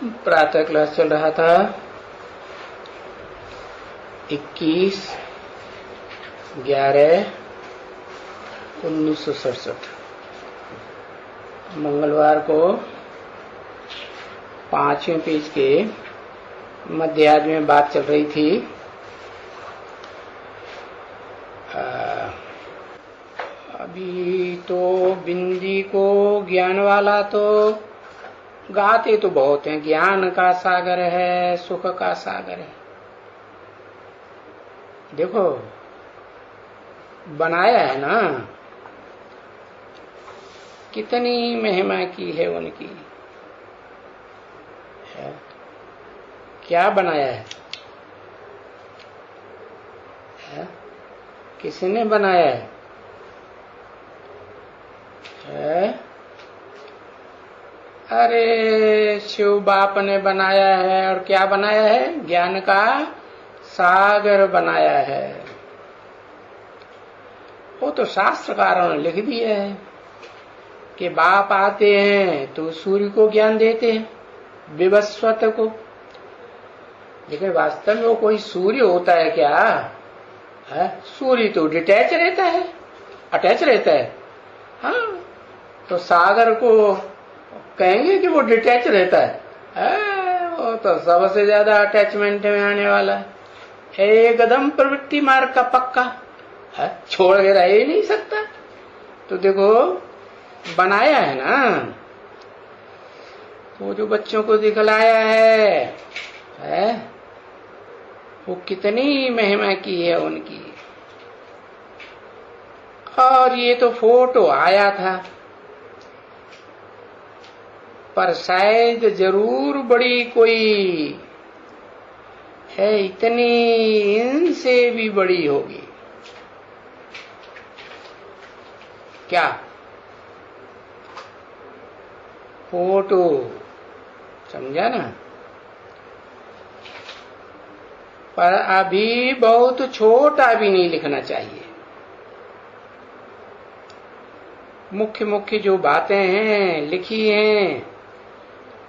प्रातः क्लास चल रहा था 21/11/1967 मंगलवार को 5वें पेज के मध्यार्ध में बात चल रही थी। अभी तो बिंदी को ज्ञान वाला तो गाते तो बहुत हैं, ज्ञान का सागर है, सुख का सागर है। देखो बनाया है ना, कितनी महिमा की है उनकी। है क्या बनाया है? किसने बनाया है? अरे शिव बाप ने बनाया है। और क्या बनाया है? ज्ञान का सागर बनाया है। वो तो शास्त्रकारों ने लिख दिया है कि बाप आते हैं तो सूर्य को ज्ञान देते हैं, विवस्वत को। लेकिन वास्तव में वो कोई सूर्य होता है क्या? है? सूर्य तो डिटैच रहता है, अटैच रहता है। हाँ, तो सागर को कहेंगे कि वो डिटैच रहता है? वो तो सबसे ज्यादा अटैचमेंट में आने वाला है, एकदम प्रवृत्ति मार्ग का पक्का है, छोड़ के रह ही नहीं सकता। तो देखो बनाया है ना, वो जो बच्चों को दिखलाया है वो कितनी महिमा की है उनकी। और ये तो फोटो आया था, पर शायद जरूर बड़ी कोई है, इतनी इनसे भी बड़ी होगी क्या? फोटो समझा ना? पर अभी बहुत छोटा भी नहीं लिखना चाहिए। मुख्य मुख्य जो बातें हैं लिखी हैं,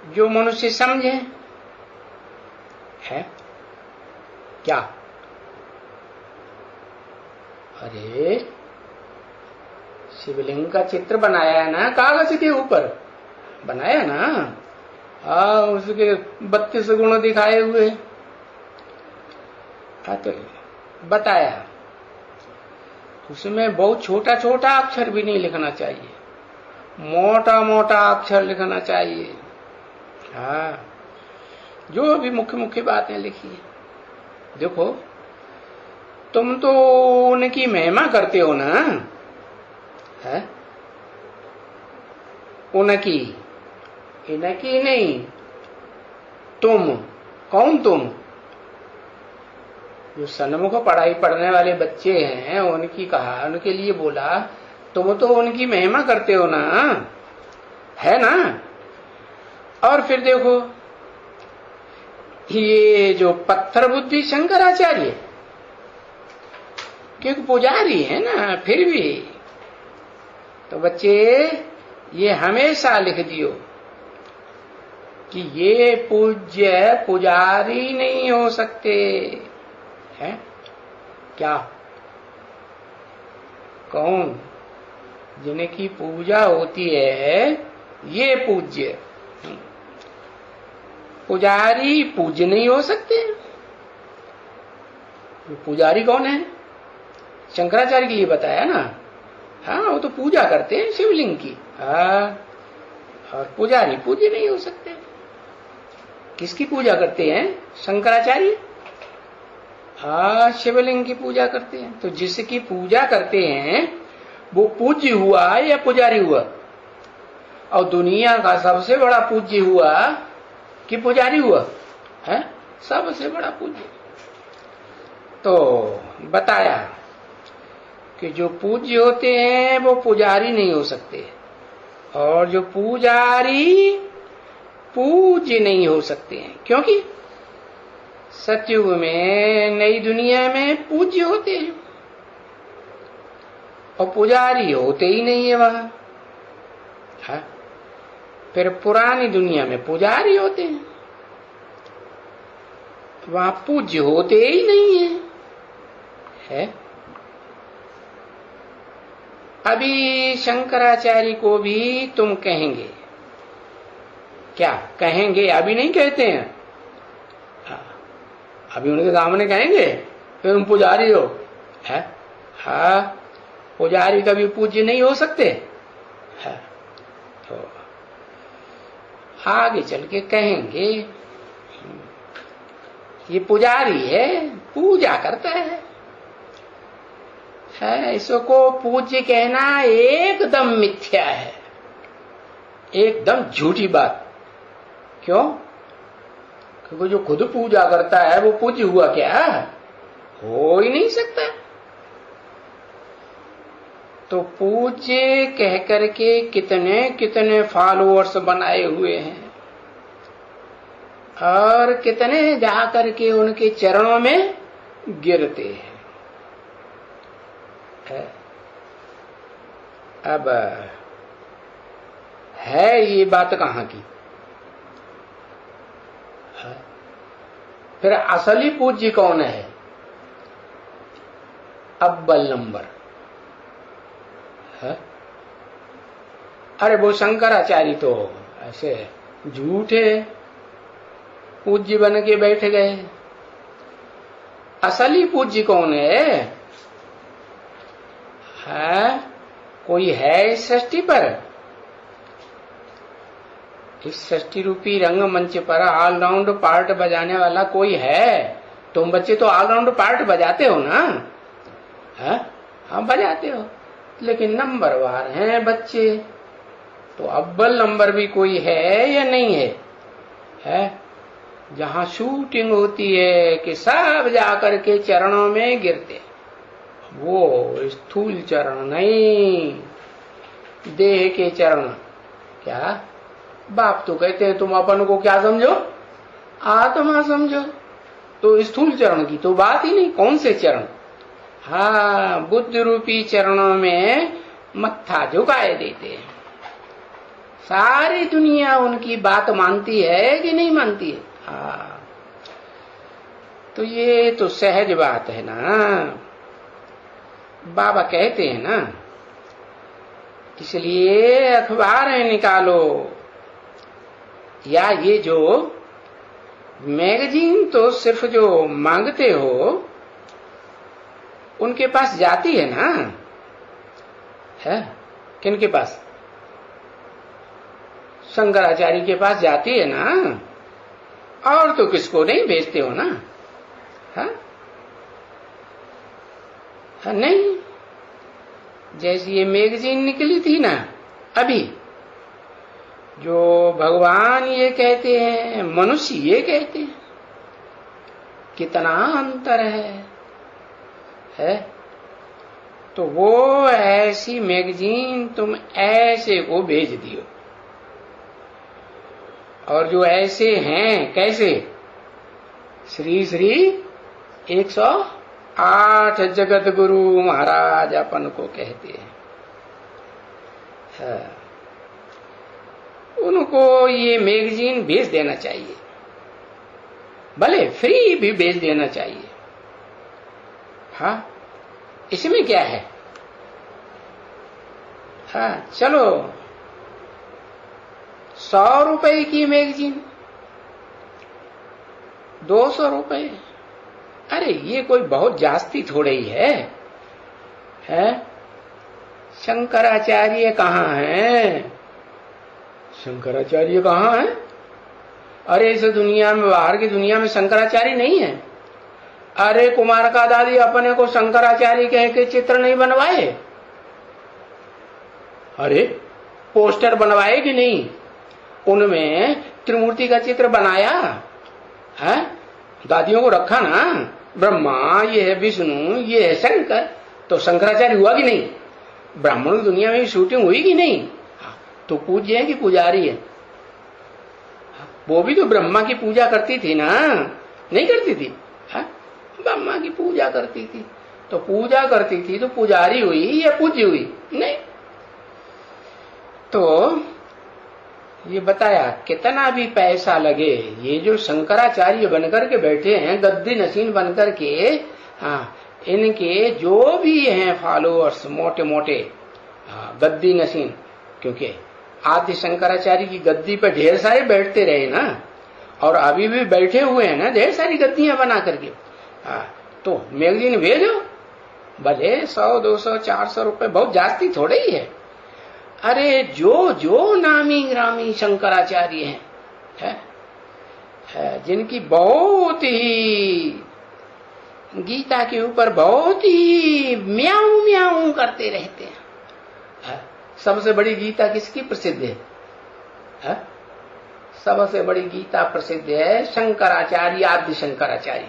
जो मनुष्य समझे है क्या? अरे शिवलिंग का चित्र बनाया है ना, कागज के ऊपर बनाया ना। हाँ, उसके 32 गुण दिखाए हुए। हाँ, तो बताया उसमें बहुत छोटा छोटा अक्षर भी नहीं लिखना चाहिए, मोटा मोटा अक्षर लिखना चाहिए। हाँ, जो भी मुख्य मुख्य बातें लिखी है। देखो तुम तो उनकी महिमा करते हो ना, है? उनकी, इनकी नहीं। तुम कौन? तुम जो सन्मुख पढ़ाई पढ़ने वाले बच्चे हैं उनकी कहा, उनके लिए बोला, तुम तो उनकी महिमा करते हो ना, है ना? और फिर देखो ये जो पत्थर बुद्धि शंकराचार्य, क्योंकि पुजारी है ना, फिर भी तो बच्चे ये हमेशा लिख दियो कि ये पूज्य पुजारी नहीं हो सकते है। क्या? कौन? जिनकी पूजा होती है ये पूज्य। पुजारी पूज्य नहीं हो सकते। पुजारी कौन है? शंकराचार्य के लिए बताया ना। हाँ, वो तो पूजा करते हैं शिवलिंग की। हाँ, और पुजारी पूज्य नहीं हो सकते। किसकी पूजा करते हैं? शंकराचार्य। हाँ, शिवलिंग की पूजा करते हैं। तो जिसकी पूजा करते हैं वो पूज्य हुआ या पुजारी हुआ? और दुनिया का सबसे बड़ा पूज्य हुआ कि पुजारी हुआ? है सबसे बड़ा पूज्य। तो बताया कि जो पूज्य होते हैं वो पुजारी नहीं हो सकते, और जो पुजारी पूज्य नहीं हो सकते हैं। क्योंकि सतयुग में, नई दुनिया में पूज्य होते हैं और पुजारी होते ही नहीं है वहां। है? फिर पुरानी दुनिया में पुजारी होते हैं। वहां पूज्य होते ही नहीं है? अभी शंकराचार्य को भी तुम कहेंगे, क्या कहेंगे? अभी नहीं कहते हैं, अभी उनके सामने कहेंगे फिर तुम पुजारी हो, है? हाँ, पुजारी कभी पूज्य नहीं हो सकते है? तो आगे चल के कहेंगे ये पुजारी है, पूजा करता है, इसको पूज्य कहना एकदम मिथ्या है, एकदम झूठी बात। क्यों? क्योंकि जो खुद पूजा करता है वो पूज्य हुआ क्या? हो ही नहीं सकता। तो पूज्य कह करके कितने कितने फॉलोअर्स बनाए हुए हैं और कितने जा करके उनके चरणों में गिरते हैं। अब है ये बात कहां की? फिर असली पूज्य कौन है? अव्वल नंबर है? अरे वो शंकराचार्य तो ऐसे झूठे पूज्य बन के बैठ गए। असली पूज्य कौन है? कोई है इस सृष्टि पर? इस सृष्टि रूपी रंगमंच पर ऑलराउंड पार्ट बजाने वाला कोई है? तुम बच्चे तो ऑलराउंड पार्ट बजाते हो ना? हाँ बजाते हो, लेकिन नंबरवार हैं बच्चे। तो अव्वल नंबर भी कोई है या नहीं है? जहां शूटिंग होती है कि सब जाकर के चरणों में गिरते, वो स्थूल चरण नहीं, देह के चरण। क्या बाप तो कहते हैं तुम अपन को क्या समझो? आत्मा समझो। तो स्थूल चरण की तो बात ही नहीं। कौन से चरण? हाँ, बुद्ध रूपी चरणों में मत्था झुकाए देते हैं। सारी दुनिया उनकी बात मानती है कि नहीं मानती है? हाँ, तो ये तो सहज बात है ना। बाबा कहते हैं ना, इसलिए अखबारें निकालो, या ये जो मैगजीन तो सिर्फ जो मांगते हो उनके पास जाती है ना? है किनके पास? शंकराचार्य के पास जाती है ना, और तो किसको नहीं भेजते हो ना? है नहीं? जैसी ये मैगजीन निकली थी ना अभी, जो भगवान ये कहते हैं, मनुष्य ये कहते हैं, कितना अंतर है? तो वो ऐसी मैगजीन तुम ऐसे को भेज दियो, और जो ऐसे हैं कैसे? श्री श्री 108 जगत गुरु महाराज अपन को कहते हैं। उनको ये मैगजीन भेज देना चाहिए, भले फ्री भी भेज देना चाहिए। हाँ, इसमें क्या है? हाँ, चलो 100 रुपए की मैगजीन, 200 रुपए, अरे ये कोई बहुत जास्ती थोड़े ही है? शंकराचार्य कहाँ हैं? शंकराचार्य कहाँ है? अरे इस दुनिया में, बाहर की दुनिया में शंकराचार्य नहीं है। अरे कुमार का दादी अपने को शंकराचार्य कह के चित्र नहीं बनवाए? अरे पोस्टर बनवाए कि नहीं? उनमें त्रिमूर्ति का चित्र बनाया है, दादियों को रखा ना, ब्रह्मा ये है, विष्णु ये है, शंकर। तो शंकराचार्य हुआ कि नहीं? ब्राह्मणों की दुनिया में शूटिंग हुई कि नहीं? तो पूज्य है कि पुजारी है? वो भी तो ब्रह्मा की पूजा करती थी ना, नहीं करती थी? ब्रह्मा की पूजा करती थी, तो पूजा करती थी तो पुजारी हुई या पूज्य हुई? नहीं। तो ये बताया कितना भी पैसा लगे, ये जो शंकराचार्य बनकर के बैठे हैं, गद्दी नसीन बनकर के, हाँ, इनके जो भी हैं फॉलोअर्स मोटे मोटे, हाँ, गद्दी नसीन, क्योंकि आदि शंकराचार्य की गद्दी पे ढेर सारे बैठते रहे ना, और अभी भी बैठे हुए हैं ना ढेर सारी गद्दियां बना करके। हाँ, तो मैगजीन भेजो, भले 100 200 400 रुपए, बहुत जास्ती थोड़े ही है। अरे जो जो नामी ग्रामी शंकराचार्य हैं, जिनकी बहुत ही गीता के ऊपर बहुत ही म्याऊं म्याऊं करते रहते हैं। सबसे बड़ी गीता किसकी प्रसिद्ध है? सबसे बड़ी गीता प्रसिद्ध है शंकराचार्य, आदि शंकराचार्य।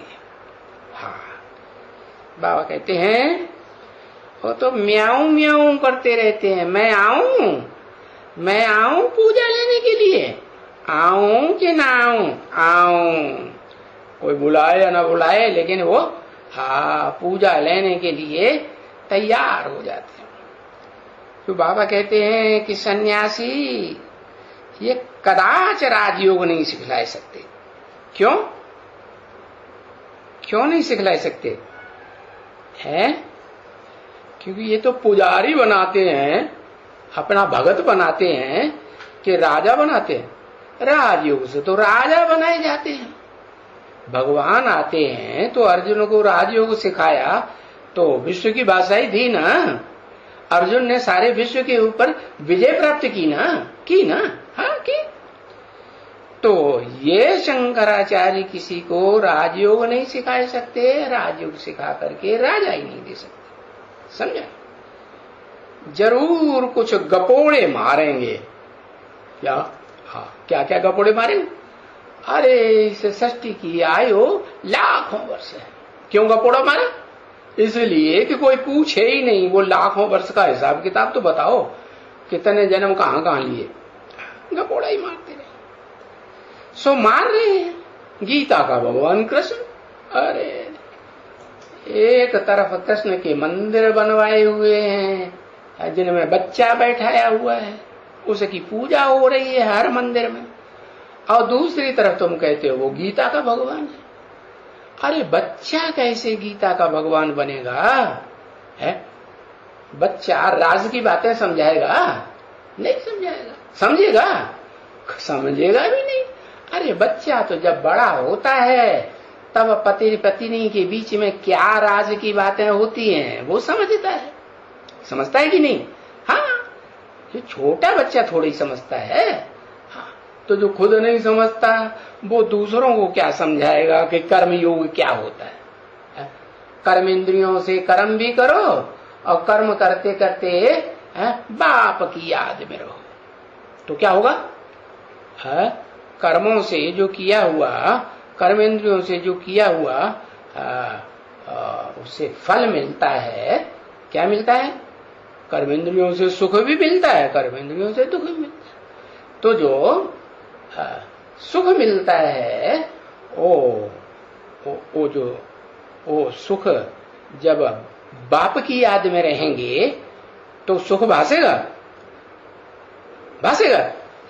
हाँ, बाबा कहते हैं वो तो म्याऊं म्याऊं करते रहते हैं, मैं आऊं पूजा लेने के लिए, आऊं कि ना आऊं, कोई बुलाए या ना बुलाए, लेकिन वो हाँ पूजा लेने के लिए तैयार हो जाते हैं। तो बाबा कहते हैं कि सन्यासी ये कदाच राजयोग नहीं सिखलाए सकते। क्यों नहीं सिखलाए सकते हैं? क्योंकि ये तो पुजारी बनाते हैं, अपना भगत बनाते हैं कि राजा बनाते हैं। राजयोग से तो राजा बनाए जाते हैं। भगवान आते हैं तो अर्जुन को राजयोग सिखाया तो विश्व की बादशाही दी ना, अर्जुन ने सारे विश्व के ऊपर विजय प्राप्त की ना, हाँ की। तो ये शंकराचार्य किसी को राजयोग नहीं सिखा सकते, राजयोग सिखा करके राजा ही नहीं दे सकते, समझा? जरूर कुछ गपोड़े मारेंगे। क्या? हाँ, क्या क्या गपोड़े मारेंगे? अरे इसे षष्ठी की आयु लाखों वर्ष है। क्यों गपोड़ा मारा? इसलिए कि कोई पूछे ही नहीं, वो लाखों वर्ष का हिसाब किताब तो बताओ, कितने जन्म कहां लिए। गपोड़ा ही मारते रहे, सो मार रहे हैं गीता का भगवान कृष्ण। अरे एक तरफ कृष्ण के मंदिर बनवाए हुए हैं जिनमें बच्चा बैठाया हुआ है, उसकी पूजा हो रही है हर मंदिर में, और दूसरी तरफ तुम कहते हो वो गीता का भगवान है। अरे बच्चा कैसे गीता का भगवान बनेगा? है बच्चा राज की बातें समझाएगा? नहीं समझाएगा, समझेगा भी नहीं। अरे बच्चा तो जब बड़ा होता है तब पति पत्नी के बीच में क्या राज की बातें होती हैं वो समझता है कि नहीं? हाँ, जो छोटा बच्चा थोड़ी समझता है। हाँ, तो जो खुद नहीं समझता वो दूसरों को क्या समझाएगा कि कर्म योग क्या होता है? कर्म इंद्रियों से कर्म भी करो और कर्म करते करते बाप की याद में रहो, तो क्या होगा? कर्मों से जो किया हुआ, कर्म इंद्रियों से जो किया हुआ उससे फल मिलता है। क्या मिलता है? कर्म इंद्रियों से सुख भी मिलता है, कर्म इंद्रियों से दुख भी मिलता है। तो जो सुख मिलता है वो सुख जब बाप की याद में रहेंगे तो सुख भासेगा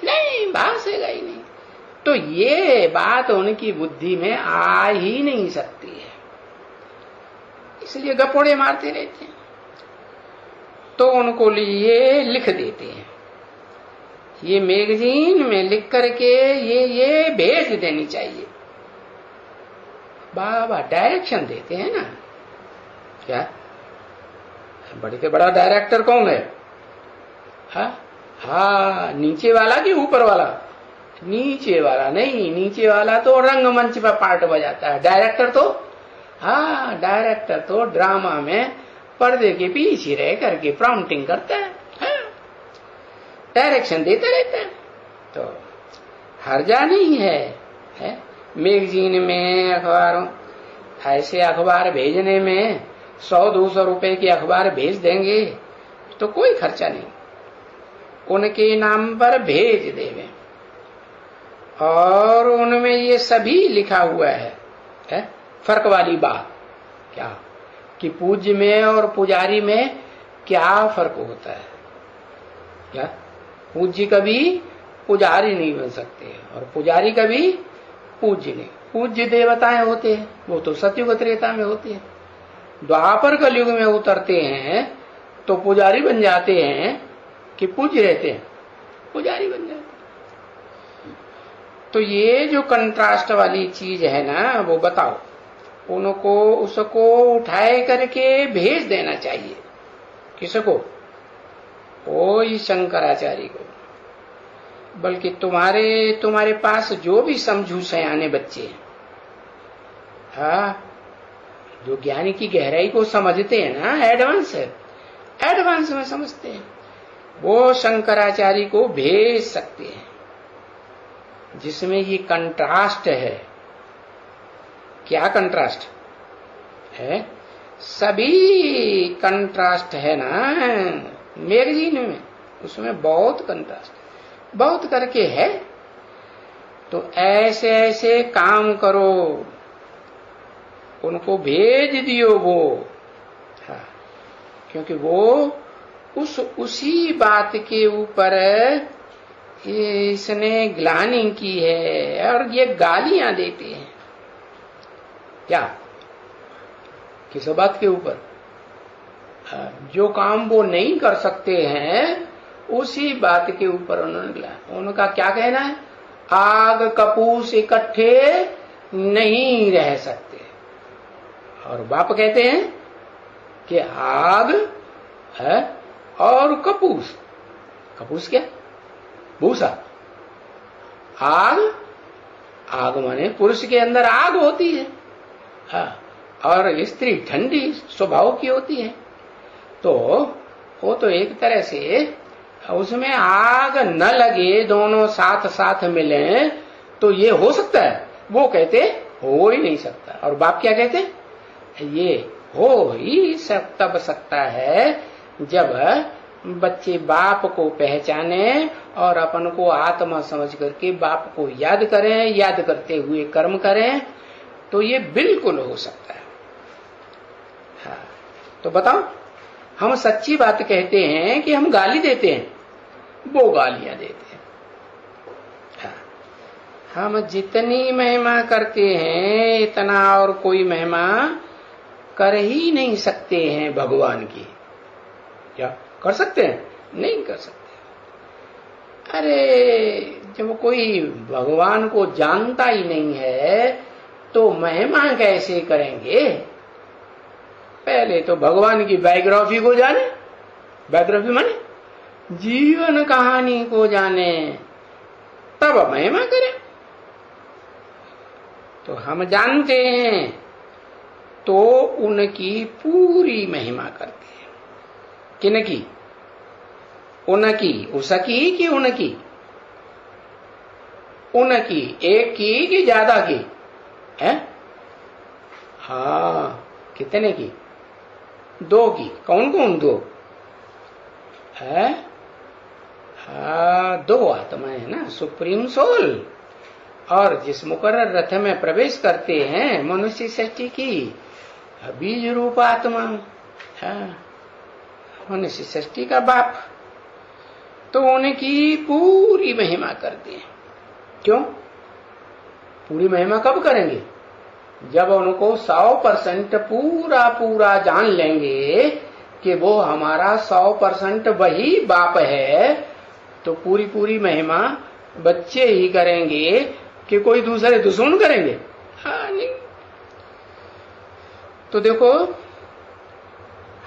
नहीं, भासेगा ही नहीं। तो ये बात उनकी बुद्धि में आ ही नहीं सकती है, इसलिए गपोड़े मारते रहते हैं। तो उनको लिए लिख देते हैं, ये मैगजीन में लिख करके ये भेज देनी चाहिए। बाबा डायरेक्शन देते हैं ना। क्या बड़े के बड़ा डायरेक्टर कौन है? हाँ, नीचे वाला कि ऊपर वाला? नीचे वाला नहीं, नीचे वाला तो रंगमंच पर पार्ट बजाता है। डायरेक्टर तो ड्रामा में पर्दे के पीछे रह करके प्रॉम्प्टिंग करता है, डायरेक्शन देता रहता है। तो हर्जा नहीं है, मैगजीन में, अखबारों, ऐसे अखबार भेजने में 100-200 रुपए के अखबार भेज देंगे तो कोई खर्चा नहीं, उनके नाम पर भेज देवे और उनमें ये सभी लिखा हुआ है। फर्क वाली बात क्या कि पूज्य में और पुजारी में क्या फर्क होता है? क्या पूज्य कभी पुजारी नहीं बन सकते, और पुजारी कभी पूज्य नहीं। पूज्य देवताएं होते हैं, वो तो सतयुग त्रेता में होते हैं। द्वापर कलयुग में उतरते हैं तो पुजारी बन जाते हैं कि पूज्य रहते हैं, पुजारी बन जाते हैं। तो ये जो कंट्रास्ट वाली चीज है ना, वो बताओ उनको, उसको उठाए करके भेज देना चाहिए। किसको? कोई शंकराचार्य को। बल्कि तुम्हारे पास जो भी समझू सयाने बच्चे हैं, हाँ, जो ज्ञानी की गहराई को समझते हैं ना, एडवांस में समझते हैं, वो शंकराचार्य को भेज सकते हैं, जिसमें ये कंट्रास्ट है। क्या कंट्रास्ट है? सभी कंट्रास्ट है ना मैगजीन में, उसमें बहुत कंट्रास्ट, बहुत करके है। तो ऐसे ऐसे काम करो, उनको भेज दियो वो, हाँ, क्योंकि वो उसी बात के ऊपर इसने ग्लानि की है, और ये गालियां देते हैं। क्या? किस बात के ऊपर? जो काम वो नहीं कर सकते हैं, उसी बात के ऊपर उन्होंने, उनका क्या कहना है? आग कपूस इकट्ठे नहीं रह सकते। और बाप कहते हैं कि आग है और कपूस, कपूस क्या? भूसा। आग माने पुरुष के अंदर आग होती है, हाँ, और स्त्री ठंडी स्वभाव की होती है। तो वो तो एक तरह से उसमें आग न लगे, दोनों साथ साथ मिले तो ये हो सकता है? वो कहते हो ही नहीं सकता। और बाप क्या कहते? ये हो ही तब सकता है जब बच्चे बाप को पहचाने और अपन को आत्मा समझ करके बाप को याद करें, याद करते हुए कर्म करें, तो ये बिल्कुल हो सकता है। हाँ, तो बताओ, हम सच्ची बात कहते हैं कि हम गाली देते हैं? वो गालियां देते हैं। हाँ, हम जितनी महिमा करते हैं इतना और कोई महिमा कर ही नहीं सकते हैं भगवान की। क्या कर सकते हैं? नहीं कर सकते। अरे, जब कोई भगवान को जानता ही नहीं है तो महिमा कैसे करेंगे? पहले तो भगवान की बायोग्राफी को जाने, बायोग्राफी माने जीवन कहानी को जाने, तब महिमा करें। तो हम जानते हैं तो उनकी पूरी महिमा करते हैं। किनकी? उनकी, उसकी कि उनकी? उनकी, एक की कि ज्यादा की है? हाँ, कितने की? दो की। कौन कौन? दो है? हाँ, दो आत्माएं है ना, सुप्रीम सोल। और जिस मुकर्रर रथ में प्रवेश करते हैं मनुष्य सृष्टि की बीज रूप आत्मा, हाँ, मनुष्य सृष्टि का बाप, तो उनकी पूरी महिमा करते हैं। क्यों पूरी महिमा कब करेंगे? जब उनको 100% पूरा जान लेंगे कि वो हमारा 100% वही बाप है, तो पूरी महिमा बच्चे ही करेंगे कि कोई दूसरे दुश्मन करेंगे? हाँ, नहीं। तो देखो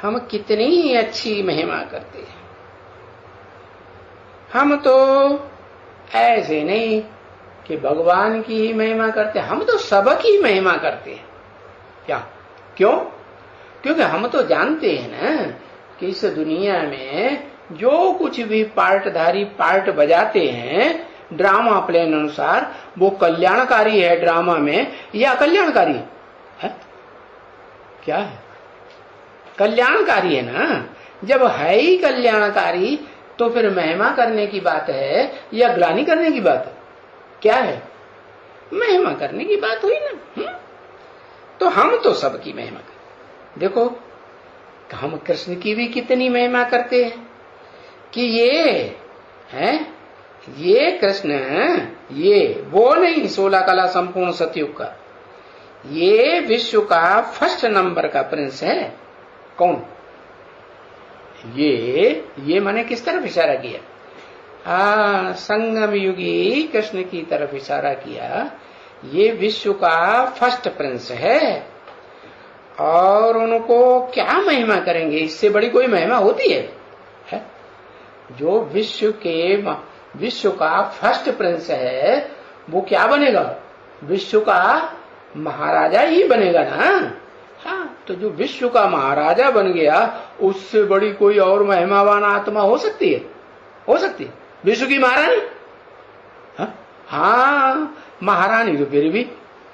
हम कितनी अच्छी महिमा करते हैं। हम तो ऐसे नहीं कि भगवान की ही महिमा करते, हम तो सबकी महिमा करते हैं। क्या? क्यों? क्योंकि हम तो जानते हैं ना कि इस दुनिया में जो कुछ भी पार्टधारी पार्ट बजाते हैं ड्रामा प्लेन अनुसार, वो कल्याणकारी है ड्रामा में या अकल्याणकारी है? क्या है? कल्याणकारी है ना। जब है ही कल्याणकारी तो फिर महिमा करने की बात है या ग्लानि करने की बात है? क्या है? महिमा करने की बात हुई ना। तो हम तो सबकी महिमा करते। देखो हम कृष्ण की भी कितनी महिमा करते हैं कि ये है, ये कृष्ण, ये वो नहीं 16 कला संपूर्ण सतयुग का, ये विश्व का फर्स्ट नंबर का प्रिंस है। कौन? ये मैंने किस तरफ इशारा किया? संगम युगी कृष्ण की तरफ इशारा किया। ये विश्व का फर्स्ट प्रिंस है और उनको क्या महिमा करेंगे? इससे बड़ी कोई महिमा होती है? जो विश्व का फर्स्ट प्रिंस है वो क्या बनेगा? विश्व का महाराजा ही बनेगा ना। हाँ, तो जो विश्व का महाराजा बन गया उससे बड़ी कोई और महिमावान आत्मा हो सकती है? हो सकती है? विश्व की महारानी? हाँ, महारानी तो फिर भी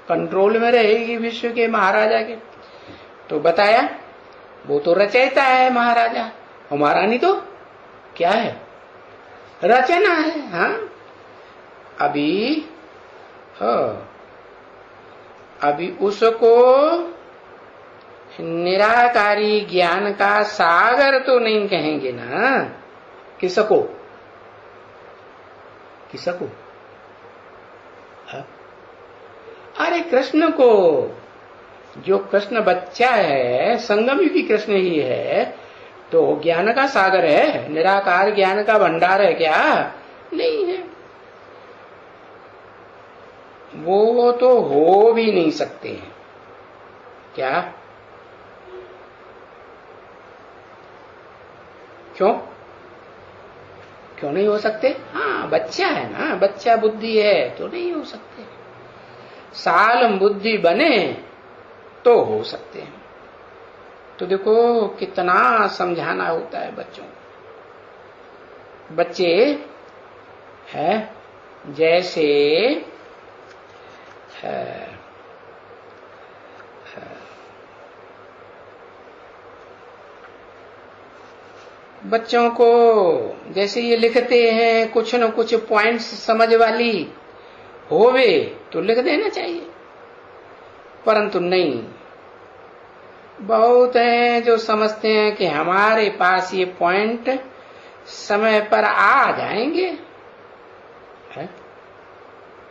कंट्रोल में रहेगी विश्व के महाराजा के। तो बताया वो तो रचयिता है महाराजा, और महारानी तो क्या है? रचना है। हाँ, अभी उसको निराकारी ज्ञान का सागर तो नहीं कहेंगे ना। किसको? अरे कृष्ण को। जो कृष्ण बच्चा है, संगम युगी कृष्ण ही है, तो ज्ञान का सागर है, निराकार ज्ञान का भंडार है क्या? नहीं है। वो तो हो भी नहीं सकते हैं। क्या? क्यों नहीं हो सकते? हाँ, बच्चा है ना, बच्चा बुद्धि है तो नहीं हो सकते। सालम बुद्धि बने तो हो सकते हैं। तो देखो कितना समझाना होता है बच्चों को। बच्चे है जैसे बच्चों को जैसे ये लिखते हैं, कुछ न कुछ पॉइंट्स समझ वाली होवे तो लिख देना चाहिए, परंतु नहीं। बहुत हैं जो समझते हैं कि हमारे पास ये पॉइंट समय पर आ जाएंगे, है?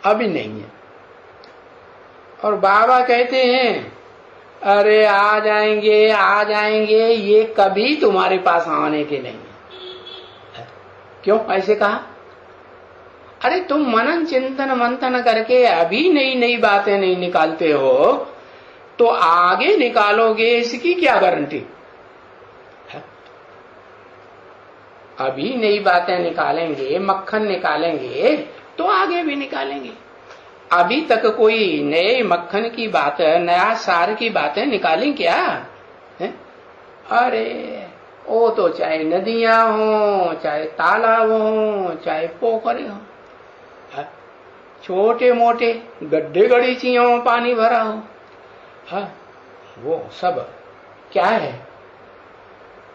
अभी नहीं है। और बाबा कहते हैं अरे आ जाएंगे, ये कभी तुम्हारे पास आने के नहीं है। क्यों ऐसे कहा? अरे तुम मनन चिंतन मंथन करके अभी नई बातें नहीं निकालते हो तो आगे निकालोगे इसकी क्या गारंटी है? अभी नई बातें निकालेंगे, मक्खन निकालेंगे तो आगे भी निकालेंगे। अभी तक कोई नए मक्खन की बात, नया सार की बातें निकाली क्या है? अरे वो तो चाहे नदियां हो, चाहे तालाब हो, चाहे पोखरे हो, छोटे मोटे गड्ढे गड़ीची हो, पानी भरा हो, हाँ, वो सब क्या है?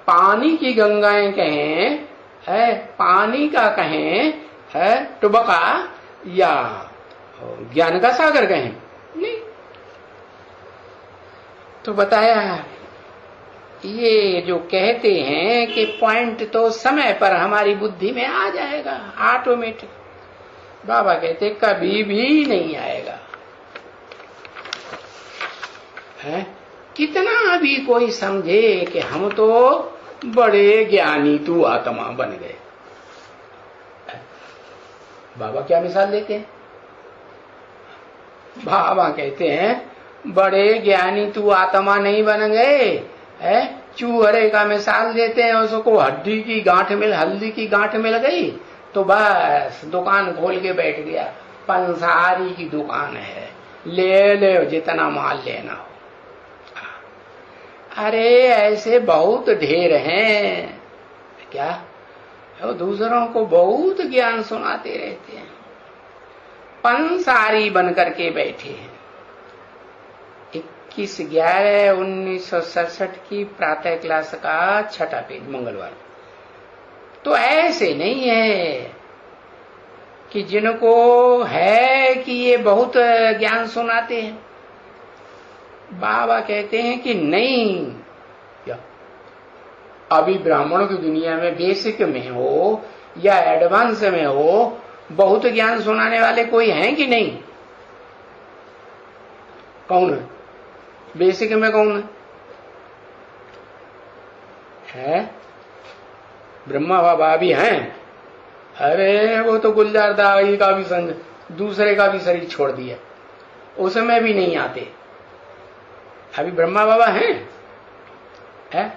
पानी की गंगाएं कहें, है पानी का कहें, है टुबका, या ज्ञान का सागर कहें? नहीं। तो बताया ये जो कहते हैं कि पॉइंट तो समय पर हमारी बुद्धि में आ जाएगा ऑटोमेटिक, बाबा कहते कभी भी नहीं आएगा। है कितना भी कोई समझे कि हम तो बड़े ज्ञानी तू आत्मा बन गए। बाबा क्या मिसाल देते हैं? बाबा कहते हैं बड़े ज्ञानी तू आत्मा नहीं बन गए, है चूहरे का मिसाल देते हैं। उसको हल्दी की गांठ मिल गई तो बस दुकान खोल के बैठ गया, पंसारी की दुकान है, ले जितना माल लेना हो। अरे ऐसे बहुत ढेर हैं क्या, वो दूसरों को बहुत ज्ञान सुनाते रहते हैं, पंसारी बन करके बैठे हैं। 21/11/1967 की प्रातः क्लास का 6ठा पेज, मंगलवार। तो ऐसे नहीं है कि जिनको है कि ये बहुत ज्ञान सुनाते हैं। बाबा कहते हैं कि नहीं, अभी ब्राह्मणों की दुनिया में बेसिक में हो या एडवांस में हो, बहुत ज्ञान सुनाने वाले कोई हैं कि नहीं? कौन है? बेसिक में कौन है? ब्रह्मा बाबा भी हैं। अरे वो तो गुलजार दाई का भी संग, दूसरे का भी शरीर छोड़ दिया, उसमें भी नहीं आते। अभी ब्रह्मा बाबा हैं है?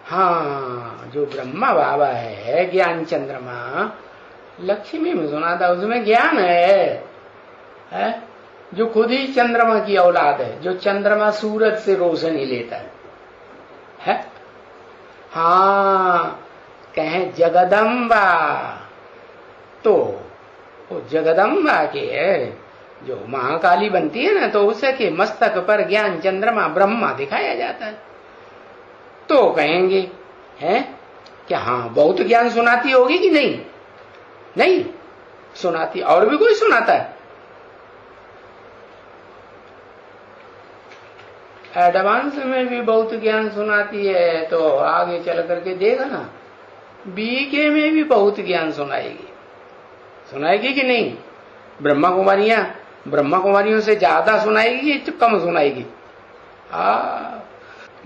हाँ, जो ब्रह्मा बाबा है ज्ञान चंद्रमा, लक्ष्मी में सुना था, उसमें ज्ञान है? जो खुद ही चंद्रमा की औलाद है, जो चंद्रमा सूरज से रोशनी लेता है? हाँ, कहें जगदम्बा, तो वो जगदम्बा के जो महाकाली बनती है ना, तो उसके मस्तक पर ज्ञान चंद्रमा ब्रह्मा दिखाया जाता है। तो कहेंगे हैं क्या? हाँ, बहुत ज्ञान सुनाती होगी कि नहीं? नहीं सुनाती। और भी कोई सुनाता है? एडवांस में भी बहुत ज्ञान सुनाती है, तो आगे चल करके देखा ना, बीके में भी बहुत ज्ञान सुनाएगी। सुनाएगी कि नहीं? ब्रह्मा कुमारियों से ज्यादा सुनाएगी कि कम सुनाएगी?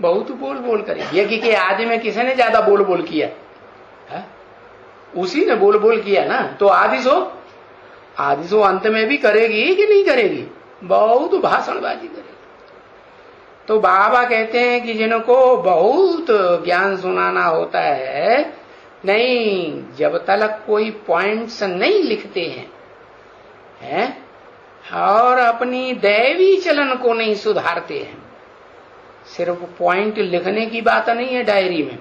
बहुत बोल बोल करेगी। यज्ञ के आदि में किसी ने ज्यादा बोल बोल किया है? उसी ने बोल बोल किया ना। तो आदि सो अंत में भी करेगी कि नहीं करेगी? बहुत भाषणबाजी करेगी। तो बाबा कहते हैं कि जिनको बहुत ज्ञान सुनाना होता है, नहीं, जब तक कोई पॉइंट्स नहीं लिखते हैं और अपनी दैवी चलन को नहीं सुधारते हैं। सिर्फ पॉइंट लिखने की बात नहीं है डायरी में,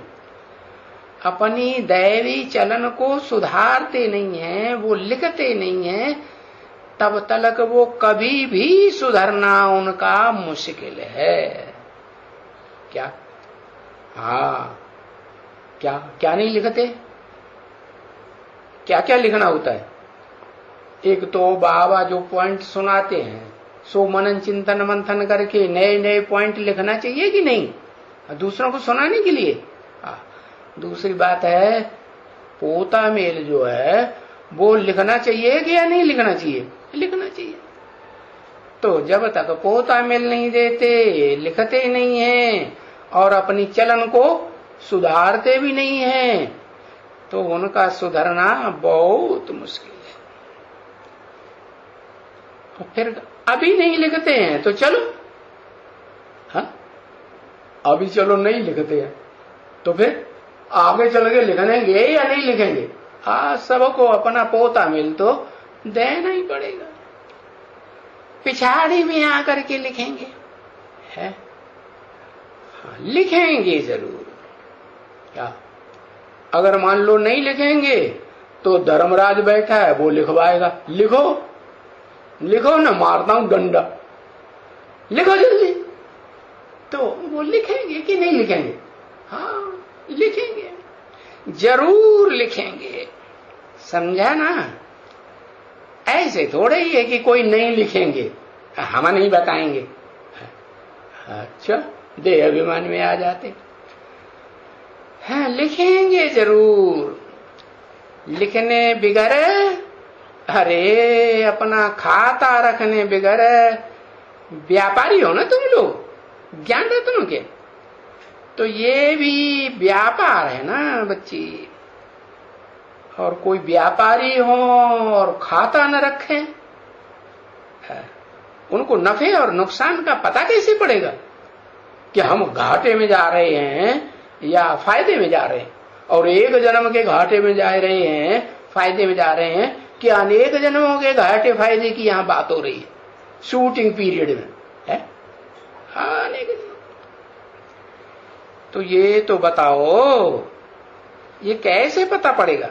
अपनी दैवी चलन को सुधारते नहीं है, वो लिखते नहीं है, तब तक वो कभी भी सुधरना उनका मुश्किल है। क्या? हाँ, क्या नहीं लिखते? क्या क्या लिखना होता है? एक तो बाबा जो पॉइंट सुनाते हैं, सो मनन चिंतन मंथन करके नए नए पॉइंट लिखना चाहिए कि नहीं, दूसरों को सुनाने के लिए। दूसरी बात है, पोता मेल जो है वो लिखना चाहिए कि या नहीं लिखना चाहिए? लिखना चाहिए। तो जब तक पोता मेल नहीं देते, लिखते नहीं हैं और अपनी चलन को सुधारते भी नहीं हैं, तो उनका सुधरना बहुत मुश्किल है। तो फिर अभी नहीं लिखते हैं तो चलो, हाँ, अभी चलो नहीं लिखते हैं तो फिर आगे चल के लिखेंगे या नहीं लिखेंगे? सबको अपना पोता मिल तो देना ही पड़ेगा। पिछाड़ी में आकर के लिखेंगे है? हाँ, लिखेंगे जरूर। क्या? अगर मान लो नहीं लिखेंगे तो धर्मराज बैठा है, वो लिखवाएगा। लिखो ना, मारता हूं डंडा, लिखो जल्दी। तो वो लिखेंगे कि नहीं लिखेंगे? हाँ, लिखेंगे, जरूर लिखेंगे। समझा ना? ऐसे थोड़े ही है कि कोई नहीं लिखेंगे, हम नहीं बताएंगे। अच्छा, देह अभिमान में आ जाते। हाँ, लिखेंगे जरूर। लिखने बिगर, अरे अपना खाता रखने बिगर व्यापारी हो ना तुम लोग, ज्ञान रत्नों के, तो ये भी व्यापार है ना बच्ची। और कोई व्यापारी हो और खाता न रखे, उनको नफे और नुकसान का पता कैसे पड़ेगा कि हम घाटे में जा रहे हैं या फायदे में जा रहे हैं? और एक जन्म के घाटे में जा रहे हैं, फायदे में जा रहे हैं, कि अनेक जन्मों के घाटे फायदे की यहां बात हो रही है शूटिंग पीरियड में है? अनेक। तो ये तो बताओ, ये कैसे पता पड़ेगा?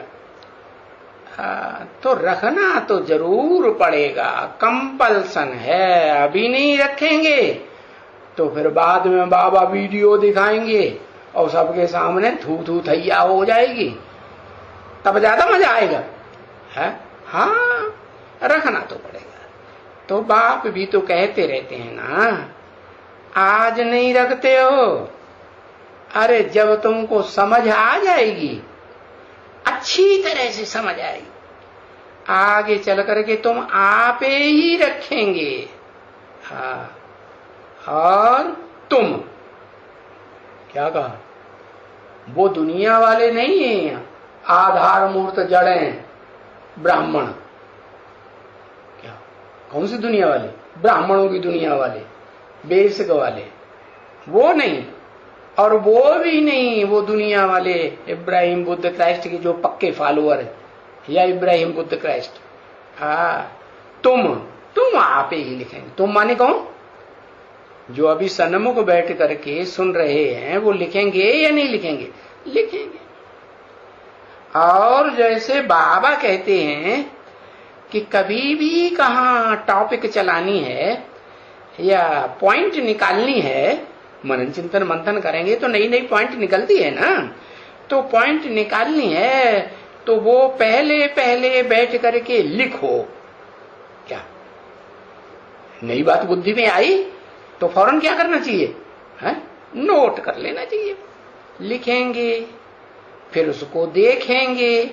तो रखना तो जरूर पड़ेगा, कंपल्सन है। अभी नहीं रखेंगे तो फिर बाद में बाबा वीडियो दिखाएंगे और सबके सामने थू थू थैया हो जाएगी, तब ज्यादा मजा आएगा है? हाँ, रखना तो पड़ेगा। तो बाप भी तो कहते रहते हैं ना, आज नहीं रखते हो, अरे जब तुमको समझ आ जाएगी अच्छी तरह से समझ आएगी। आगे चल करके तुम आपे ही रखेंगे। हाँ, और तुम क्या कहा, वो दुनिया वाले नहीं है, आधार मूर्त जड़ें ब्राह्मण। क्या, कौन सी दुनिया वाले? ब्राह्मणों की दुनिया वाले, बेसिक वाले, वो नहीं। और वो भी नहीं वो दुनिया वाले इब्राहिम बुद्ध क्राइस्ट के जो पक्के फॉलोअर है, या इब्राहिम बुद्ध क्राइस्ट। हाँ, तुम आप ही लिखेंगे। तुम माने कौन? जो अभी सन्मुख बैठ करके सुन रहे हैं वो लिखेंगे या नहीं लिखेंगे? लिखेंगे। और जैसे बाबा कहते हैं कि कभी भी कहाँ टॉपिक चलानी है या पॉइंट निकालनी है, मनन चिंतन मंथन करेंगे तो नई नई पॉइंट निकलती है ना। तो पॉइंट निकालनी है तो वो पहले पहले बैठ करके लिखो। क्या नई बात बुद्धि में आई तो फौरन क्या करना चाहिए? है? नोट कर लेना चाहिए। लिखेंगे, फिर उसको देखेंगे।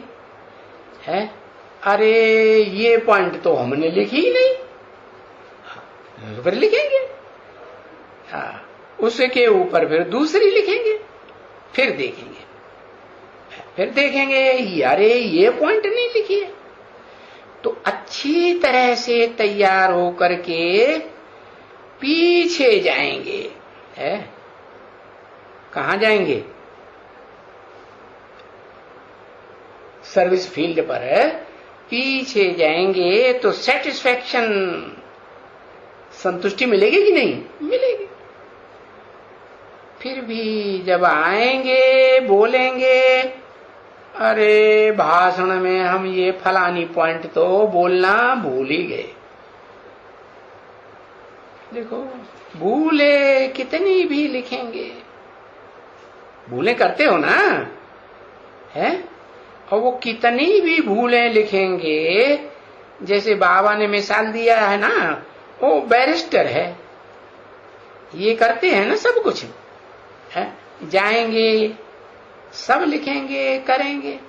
है, अरे ये पॉइंट तो हमने लिखी ही नहीं, तो फिर लिखेंगे। हाँ, उसके ऊपर फिर दूसरी लिखेंगे, फिर देखेंगे, फिर देखेंगे अरे ये पॉइंट नहीं लिखी है। तो अच्छी तरह से तैयार होकर के पीछे जाएंगे। है, कहां जाएंगे? सर्विस फील्ड पर पीछे जाएंगे तो सेटिस्फैक्शन, संतुष्टि मिलेगी कि नहीं? मिलेगी। फिर भी जब आएंगे बोलेंगे अरे भाषण में हम ये फलानी पॉइंट तो बोलना भूल ही गए। देखो, भूले कितनी भी लिखेंगे, भूले करते हो ना, है? और वो कितनी भी भूलें लिखेंगे, जैसे बाबा ने मिसाल दिया है ना, वो बैरिस्टर है, ये करते हैं ना सब कुछ है, जाएंगे सब लिखेंगे करेंगे,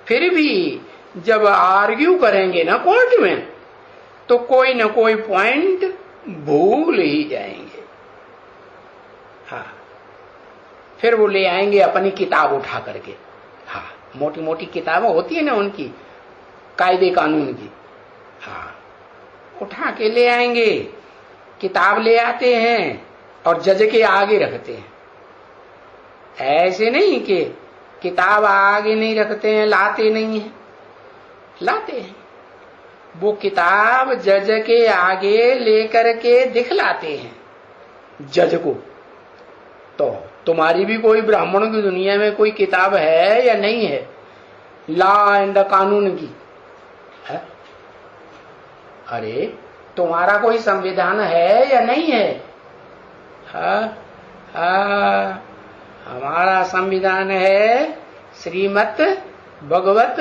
फिर भी जब आर्ग्यू करेंगे ना कोर्ट में तो कोई ना कोई पॉइंट भूल ही जाएंगे। हाँ, फिर वो ले आएंगे अपनी किताब उठा करके। हाँ, मोटी मोटी किताबें होती है ना उनकी, कायदे कानून की। हाँ, उठा के ले आएंगे, किताब ले आते हैं और जज के आगे रखते हैं। ऐसे नहीं कि किताब आगे नहीं रखते हैं, लाते नहीं है, लाते हैं। वो किताब जज के आगे लेकर के दिखलाते हैं जज को। तो तुम्हारी भी कोई ब्राह्मणों की दुनिया में कोई किताब है या नहीं है, लॉ एंड कानून की? है? अरे तुम्हारा कोई संविधान है या नहीं है? हमारा संविधान है श्रीमद् भगवत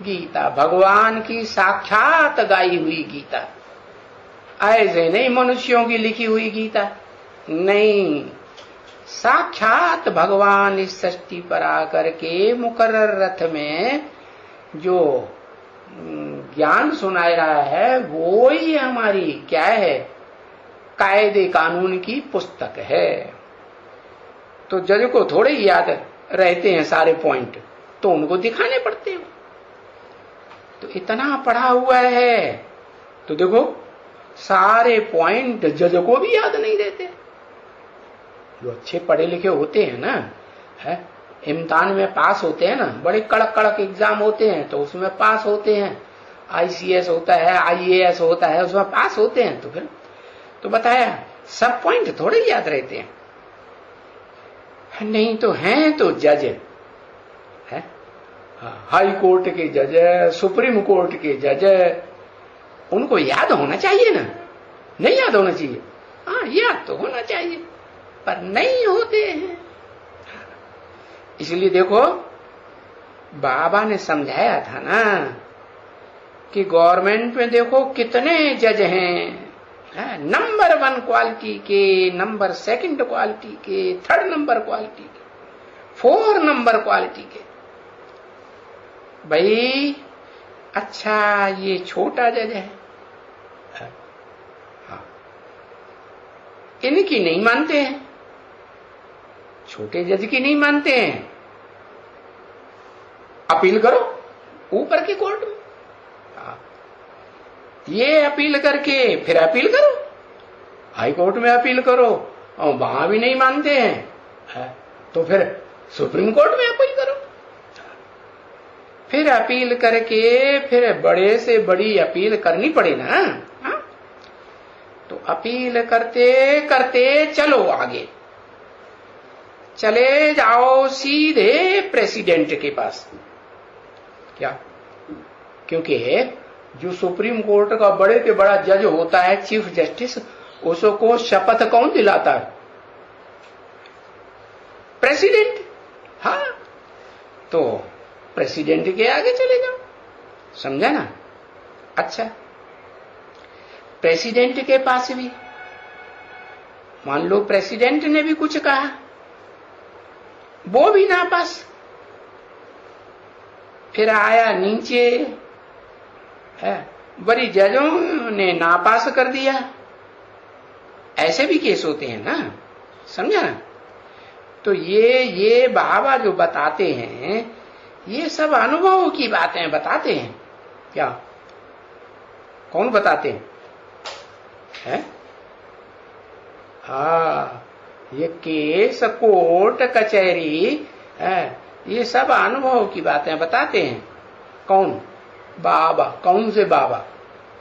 गीता, भगवान की साक्षात गाई हुई गीता। ऐसे नहीं मनुष्यों की लिखी हुई गीता, नहीं, साक्षात भगवान इस सृष्टि पर आकर के मुकर्रर रथ में जो ज्ञान सुना रहा है वो ही हमारी क्या है, कायदे कानून की पुस्तक है। तो जज को थोड़े ही याद रहते हैं सारे पॉइंट, तो उनको दिखाने पड़ते हैं। तो इतना पढ़ा हुआ है तो देखो सारे पॉइंट जज को भी याद नहीं रहते। जो अच्छे पढ़े लिखे होते हैं ना, है, इम्तिहान में पास होते हैं ना, बड़े कड़क कड़क एग्जाम होते हैं तो उसमें पास होते हैं, ICS होता है, IAS होता है, उसमें पास होते हैं। तो फिर तो बताया सब पॉइंट थोड़े याद रहते हैं, नहीं तो हैं तो जज है, हाई कोर्ट के जज, सुप्रीम कोर्ट के जज, उनको याद होना चाहिए ना, नहीं याद होना चाहिए? हाँ, याद तो होना चाहिए, पर नहीं होते हैं। इसलिए देखो बाबा ने समझाया था ना कि गवर्नमेंट में देखो कितने जज हैं, नंबर 1 क्वालिटी के, नंबर 2 क्वालिटी के, 3rd नंबर क्वालिटी के, 4 नंबर क्वालिटी के। भाई अच्छा ये छोटा जज है, हाँ, इनकी नहीं मानते हैं, छोटे जज की नहीं मानते हैं, अपील करो ऊपर की कोर्ट में। हाँ, ये अपील करके फिर अपील करो, हाई कोर्ट में अपील करो, और वहां भी नहीं मानते हैं, तो फिर सुप्रीम कोर्ट में अपील करो। फिर अपील करके फिर बड़े से बड़ी अपील करनी पड़े ना। हाँ? तो अपील करते करते चलो आगे, चले जाओ सीधे प्रेसिडेंट के पास। क्या? क्योंकि जो सुप्रीम कोर्ट का बड़े से बड़ा जज होता है, चीफ जस्टिस, उसको शपथ कौन दिलाता है? प्रेसिडेंट। हाँ, तो प्रेसिडेंट के आगे चले जाओ, समझा ना? अच्छा, प्रेसिडेंट के पास भी मान लो प्रेसिडेंट ने भी कुछ कहा, वो भी नापास, फिर आया नीचे है, बड़ी जजों ने नापास कर दिया। ऐसे भी केस होते हैं ना, समझा ना? तो ये बाबा जो बताते हैं, ये सब अनुभव की बातें बताते हैं। क्या? कौन बताते हैं? है? हाँ, ये केस, कोर्ट, कचहरी है, ये सब अनुभव की बातें बताते हैं। कौन? बाबा। कौन से बाबा?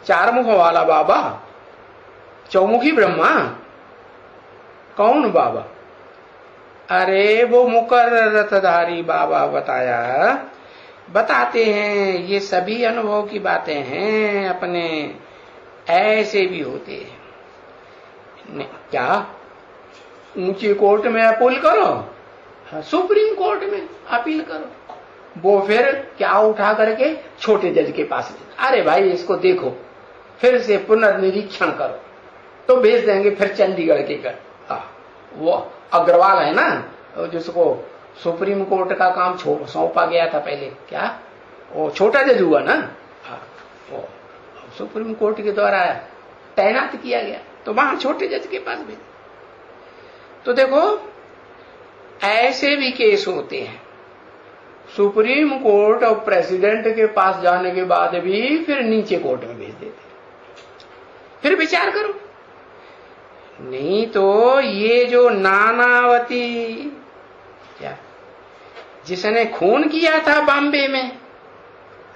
चार मुख वाला बाबा, चौमुखी ब्रह्मा? कौन बाबा? अरे वो मुकर्ररतधारी बाबा बताते हैं। ये सभी अनुभव की बातें हैं अपने, ऐसे भी होते हैं। क्या? ऊंची कोर्ट में अपील करो, सुप्रीम कोर्ट में अपील करो, वो फिर क्या उठा करके छोटे जज के पास, अरे भाई इसको देखो, फिर से पुनर्निरीक्षण करो, तो भेज देंगे फिर चंडीगढ़ के कर। वो अग्रवाल है ना, जिसको सुप्रीम कोर्ट का काम सौंपा गया था पहले, क्या वो छोटा जज हुआ ना, वो सुप्रीम कोर्ट के द्वारा तैनात किया गया, तो वहां छोटे जज के पास भेज। तो देखो ऐसे भी केस होते हैं, सुप्रीम कोर्ट और प्रेसिडेंट के पास जाने के बाद भी फिर नीचे कोर्ट में भेज देते। फिर विचार करो, नहीं तो ये जो नानावती, क्या जिसने खून किया था बॉम्बे में,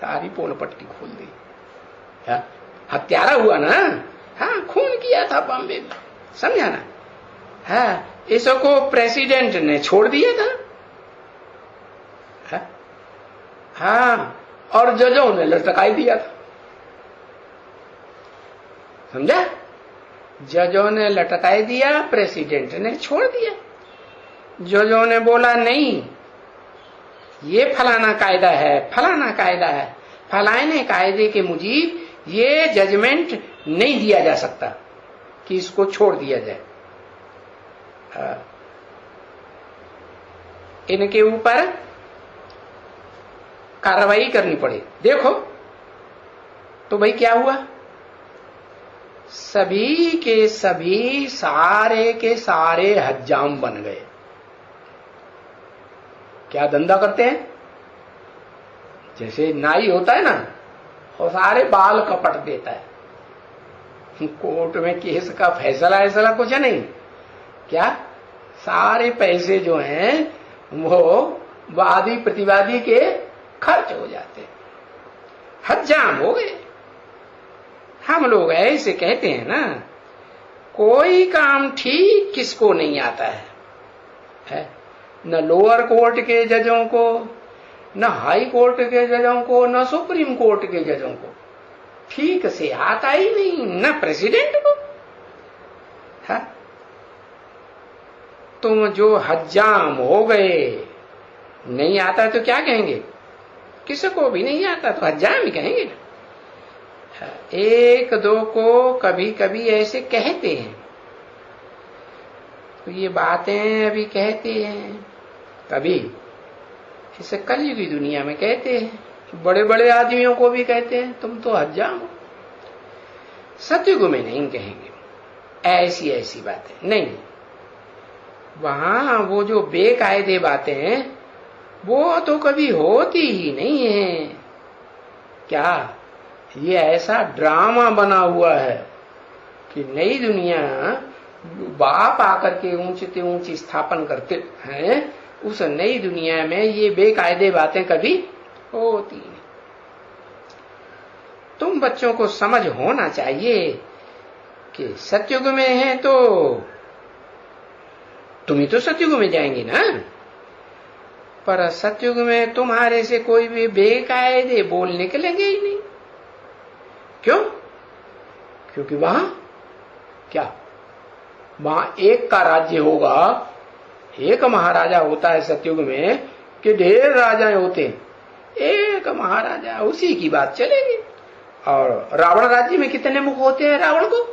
सारी पोल पट्टी खोल दी, हत्यारा हुआ ना, हाँ खून किया था बॉम्बे में, समझा ना? हाँ, इसको प्रेसिडेंट ने छोड़ दिया था, हाँ, और जजों ने लटकाई दिया था, समझा? जजों ने लटकाई दिया, प्रेसिडेंट ने छोड़ दिया। जजों ने बोला नहीं, ये फलाना कायदा है, फलाना कायदा है, फलाने कायदे के मुजीब ये जजमेंट नहीं दिया जा सकता कि इसको छोड़ दिया जाए। इनके ऊपर कार्रवाई करनी पड़े। देखो तो भाई क्या हुआ, सभी के सभी, सारे के सारे हज्जाम बन गए। क्या धंधा करते हैं? जैसे नाई होता है ना, और सारे बाल कपट देता है। कोर्ट में केस का फैसला ऐसा कुछ नहीं, क्या सारे पैसे जो हैं वो वादी प्रतिवादी के खर्च हो जाते हैं, हज्जाम हो गए। हम लोग ऐसे कहते हैं ना, कोई काम ठीक किसको नहीं आता है? न लोअर कोर्ट के जजों को, न हाई कोर्ट के जजों को, न सुप्रीम कोर्ट के जजों को ठीक से आता ही नहीं, न प्रेसिडेंट को। है? तुम जो हज्जाम हो गए, नहीं आता तो क्या कहेंगे? किसको भी नहीं आता तो हज्जाम ही कहेंगे ना। एक दो को कभी कभी ऐसे कहते हैं, तो ये बातें अभी कहते हैं, कभी इसे कलयुगी दुनिया में कहते हैं, बड़े बड़े आदमियों को भी कहते हैं तुम तो हज्जाम हो। सतयुग में नहीं कहेंगे ऐसी ऐसी बातें नहीं। वहां वो जो बेकायदे बातें वो तो कभी होती ही नहीं है। क्या ये ऐसा ड्रामा बना हुआ है कि नई दुनिया बाप आकर के ऊंचे ऊंची स्थापन करते हैं, उस नई दुनिया में ये बेकायदे बातें कभी होती नहीं। तुम बच्चों को समझ होना चाहिए कि सतयुग में है तो तुम ही तो सतयुग में जाएंगे ना, पर सतयुग में तुम्हारे से कोई भी बेकायदे बोल निकलेंगे ही नहीं। क्यों? क्योंकि वहां क्या, वहां एक का राज्य होगा, एक महाराजा होता है सतयुग में कि ढेर राजाएं होते हैं, एक महाराजा उसी की बात चलेगी। और रावण राज्य में कितने मुख होते हैं रावण को?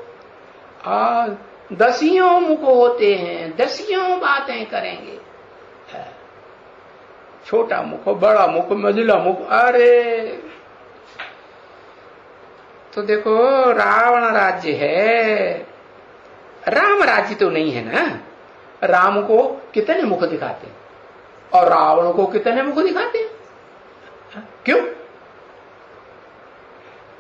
10 मुख होते हैं, 10 बातें करेंगे। छोटा मुख, बड़ा मुख, मझिला मुख। अरे तो देखो रावण राज्य है, राम राज्य तो नहीं है ना। राम को कितने मुख दिखाते हैं और रावण को कितने मुख दिखाते हैं? क्यों?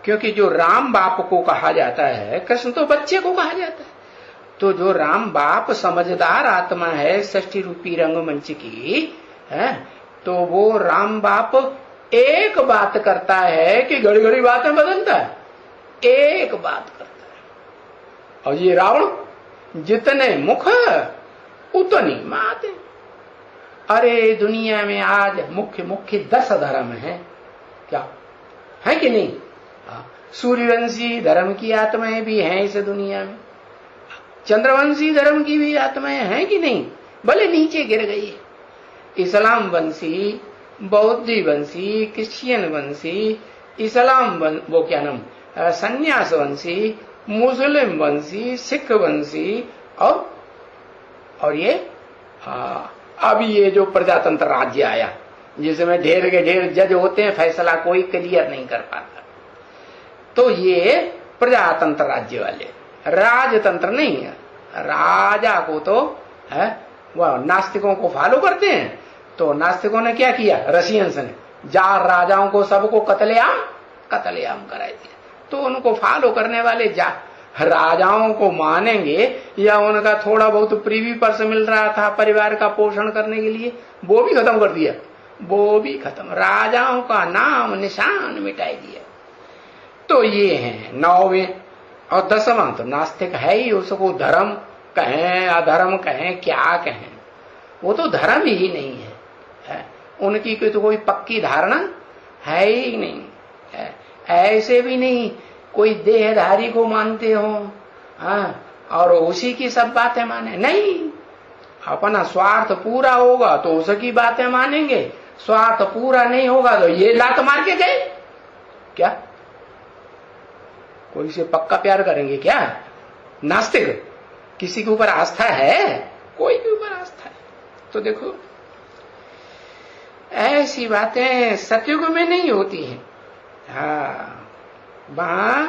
क्योंकि जो राम बाप को कहा जाता है, कृष्ण तो बच्चे को कहा जाता है, तो जो राम बाप समझदार आत्मा है षष्ठी रूपी रंगमंच की है, तो वो राम बाप एक बात करता है कि घड़ी घड़ी बातें बदलता है, एक बात करता है। और ये रावण जितने मुख उतनी बातें। अरे दुनिया में आज मुख्य मुख्य 10 धर्म है, क्या है कि नहीं? सूर्यवंशी धर्म की आत्माएं भी हैं इस दुनिया में, चंद्रवंशी धर्म की भी आत्माएं हैं कि नहीं? भले नीचे गिर गई है। इस्लाम वंशी, बौद्धी वंशी, क्रिश्चियन वंशी, वो क्या नाम, संन्यास वंशी, मुस्लिम वंशी, सिख वंशी, और ये अब ये जो प्रजातंत्र राज्य आया जिसमें ढेर के ढेर जज होते हैं, फैसला कोई क्लियर नहीं कर पाता, तो ये प्रजातंत्र राज्य वाले, राजतंत्र नहीं है। राजा को तो है वह नास्तिकों को फॉलो करते हैं, तो नास्तिकों ने क्या किया, रशियंस ने जार राजाओं को सबको कत्लेआम कराई दिया। तो उनको फॉलो करने वाले राजाओं को मानेंगे या उनका थोड़ा बहुत प्रीवी पर्स मिल रहा था परिवार का पोषण करने के लिए, वो भी खत्म कर दिया, वो भी खत्म, राजाओं का नाम निशान मिटाई दिया। तो ये है 9वें। और 10वां तो नास्तिक है ही, उसको धर्म कहें अधर्म कहें क्या कहें, वो तो धर्म ही नहीं है, उनकी तो कोई पक्की धारणा है ही नहीं है। ऐसे भी नहीं कोई देहधारी को मानते हो और उसी की सब बातें माने, नहीं। अपना स्वार्थ पूरा होगा तो उसकी बातें मानेंगे, स्वार्थ पूरा नहीं होगा तो ये लात मार के गए। क्या कोई से पक्का प्यार करेंगे क्या नास्तिक? किसी के ऊपर आस्था है? कोई के ऊपर आस्था है? तो देखो ऐसी बातें सतयुग में नहीं होती हैं, वहां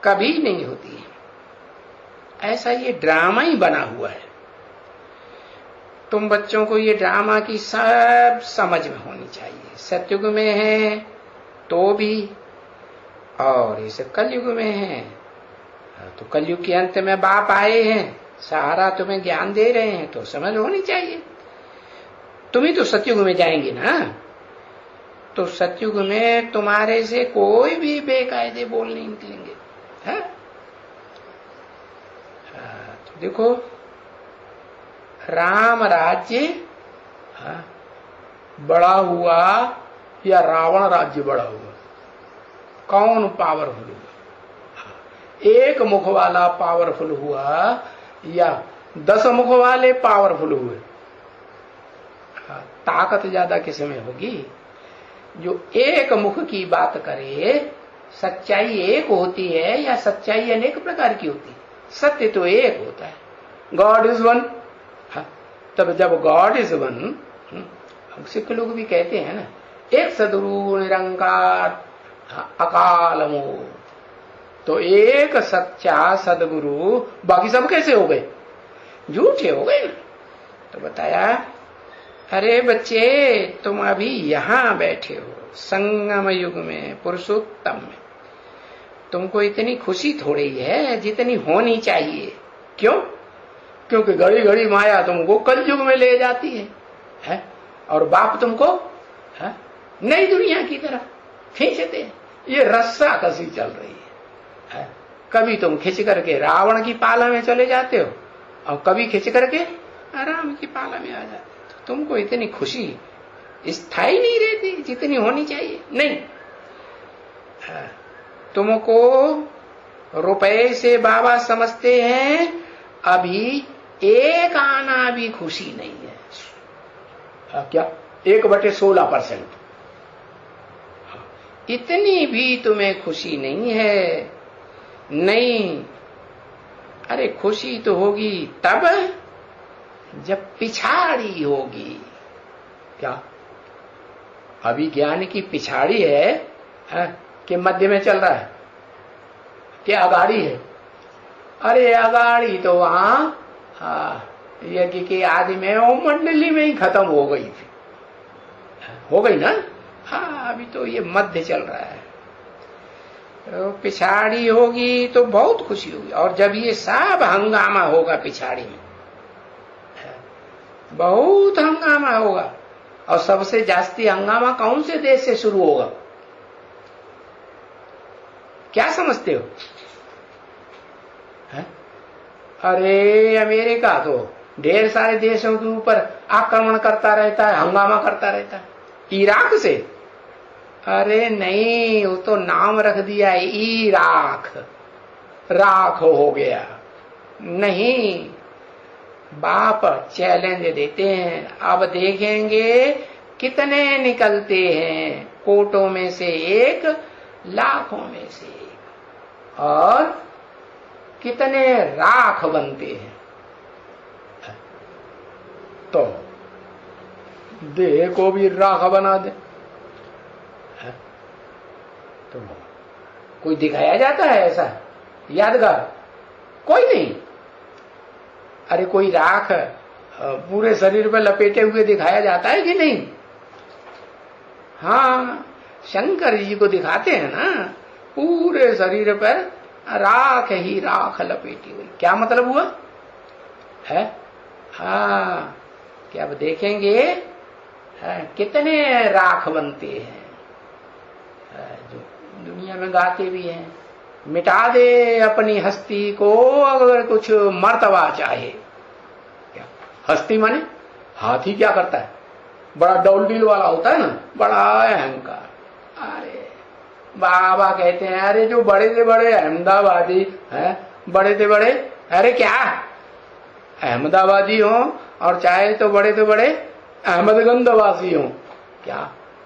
कभी नहीं होती है। ऐसा ये ड्रामा ही बना हुआ है। तुम बच्चों को ये ड्रामा की सब समझ में होनी चाहिए। सतयुग में है तो भी, और इस कलयुग में है तो कलयुग के अंत में बाप आए हैं, सहारा तुम्हें ज्ञान दे रहे हैं, तो समझ होनी चाहिए। तुम ही तो सतयुग में जाएंगे ना, तो सतयुग में तुम्हारे से कोई भी बेकायदे बोल नहीं निकलेंगे, है? तो देखो राम राज्य बड़ा हुआ या रावण राज्य बड़ा हुआ, कौन पावरफुल हुआ? एक मुख वाला पावरफुल हुआ या 10 मुख वाले पावरफुल हुए? ताकत ज्यादा किस में होगी? जो एक मुख की बात करे। सच्चाई एक होती है या सच्चाई अनेक प्रकार की होती है? सत्य तो एक होता है, गॉड इज वन। तब जब गॉड इज वन, सिख लोग भी कहते हैं ना एक सदगुरु निरंकार अकाल मोह। तो एक सच्चा सदगुरु, बाकी सब कैसे हो गए? झूठे हो गए ना। तो बताया, अरे बच्चे तुम अभी यहां बैठे हो संगम युग में, पुरुषोत्तम में, तुमको इतनी खुशी थोड़ी है जितनी होनी चाहिए। क्यों? क्योंकि घड़ी घड़ी माया तुमको कलयुग में ले जाती है? और बाप तुमको नई दुनिया की तरफ खींचते हैं। ये रस्सा कसी चल रही है। कभी तुम खिंच करके रावण की पाला में चले जाते हो और कभी खिंच करके राम की पाला में आ जाते हो। तो तुमको इतनी खुशी स्थायी नहीं रहती जितनी होनी चाहिए। नहीं, तुमको रुपए से बाबा समझते हैं, अभी एक आना भी खुशी नहीं है। क्या? 1/16%। इतनी भी तुम्हें खुशी नहीं है। नहीं, अरे खुशी तो होगी तब जब पिछाड़ी होगी। क्या? अभी ज्ञान की पिछाड़ी है कि मध्य में चल रहा है, क्या अगाड़ी है? अरे अगाड़ी तो वहां यज्ञ के आदि में ओम मंडली में ही खत्म हो गई थी, हो गई ना। हाँ, अभी तो ये मध्य चल रहा है। तो पिछाड़ी होगी तो बहुत खुशी होगी। और जब ये सब हंगामा होगा पिछाड़ी में, बहुत हंगामा होगा। और सबसे जास्ती हंगामा कौन से देश से शुरू होगा? क्या समझते हो? अरे अमेरिका तो ढेर सारे देशों के ऊपर आक्रमण करता रहता है, हंगामा करता रहता है। इराक से? अरे नहीं, वो तो नाम रख दिया है इराक, राख हो गया। नहीं, बाप चैलेंज देते हैं, अब देखेंगे कितने निकलते हैं, कोटों में से एक, लाखों में से एक, और कितने राख बनते हैं। तो देह को भी राख बना दे तो कोई दिखाया जाता है ऐसा यादगार? कोई नहीं। अरे कोई राख पूरे शरीर पर लपेटे हुए दिखाया जाता है कि नहीं? हाँ, शंकर जी को दिखाते हैं ना, पूरे शरीर पर राख ही राख लपेटी हुई। क्या मतलब हुआ है? हाँ, क्या अब देखेंगे कितने राख बनते हैं, जो दुनिया में गाते भी हैं, मिटा दे अपनी हस्ती को अगर कुछ मर्तबा चाहे। क्या हस्ती माने? हाथी क्या करता है? बड़ा डौलडील वाला होता है ना, बड़ा अहंकार। अरे बाबा कहते हैं, अरे जो बड़े से बड़े अहमदाबादी हैं, बड़े से बड़े, अरे क्या अहमदाबादी हो और चाहे तो बड़े अहमदगंजवासी हो, क्या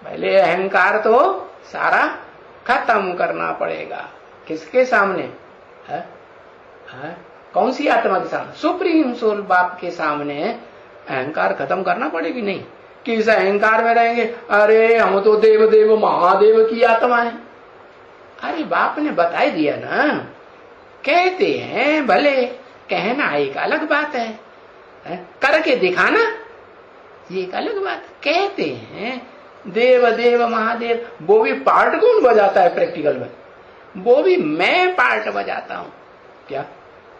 पहले अहंकार तो सारा खत्म करना पड़ेगा। किसके सामने? है? कौन सी आत्मा के सामने? सुप्रीम सोल बाप के सामने अहंकार खत्म करना पड़ेगी। नहीं कि इस अहंकार में रहेंगे, अरे हम तो देव देव महादेव की आत्मा है। अरे बाप ने बता ही दिया ना, कहते हैं भले, कहना एक अलग बात है, करके दिखाना ये एक अलग बात। कहते हैं देव देव महादेव, वो भी पार्ट कौन बजाता है प्रैक्टिकल में? वो भी मैं पार्ट बजाता हूं। क्या?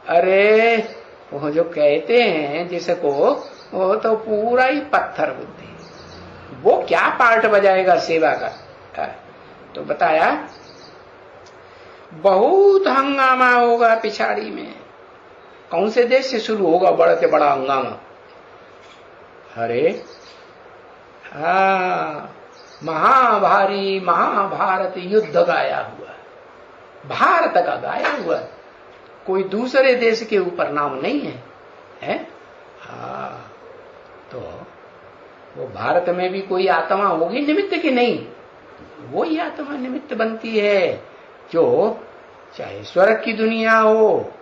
अरे वो जो कहते हैं जिसको, वो तो पूरा ही पत्थर बुद्धि, वो क्या पार्ट बजाएगा सेवा का? तो बताया बहुत हंगामा होगा पिछाड़ी में। कौन से देश से शुरू होगा बड़ा से बड़ा हंगामा? अरे हाँ, महाभारी महाभारत युद्ध गाया हुआ, भारत का गाया हुआ, कोई दूसरे देश के ऊपर नाम नहीं है, है? हाँ, तो वो भारत में भी कोई आत्मा होगी निमित्त की नहीं? वो ही आत्मा निमित्त बनती है जो चाहे स्वर्ग की दुनिया हो,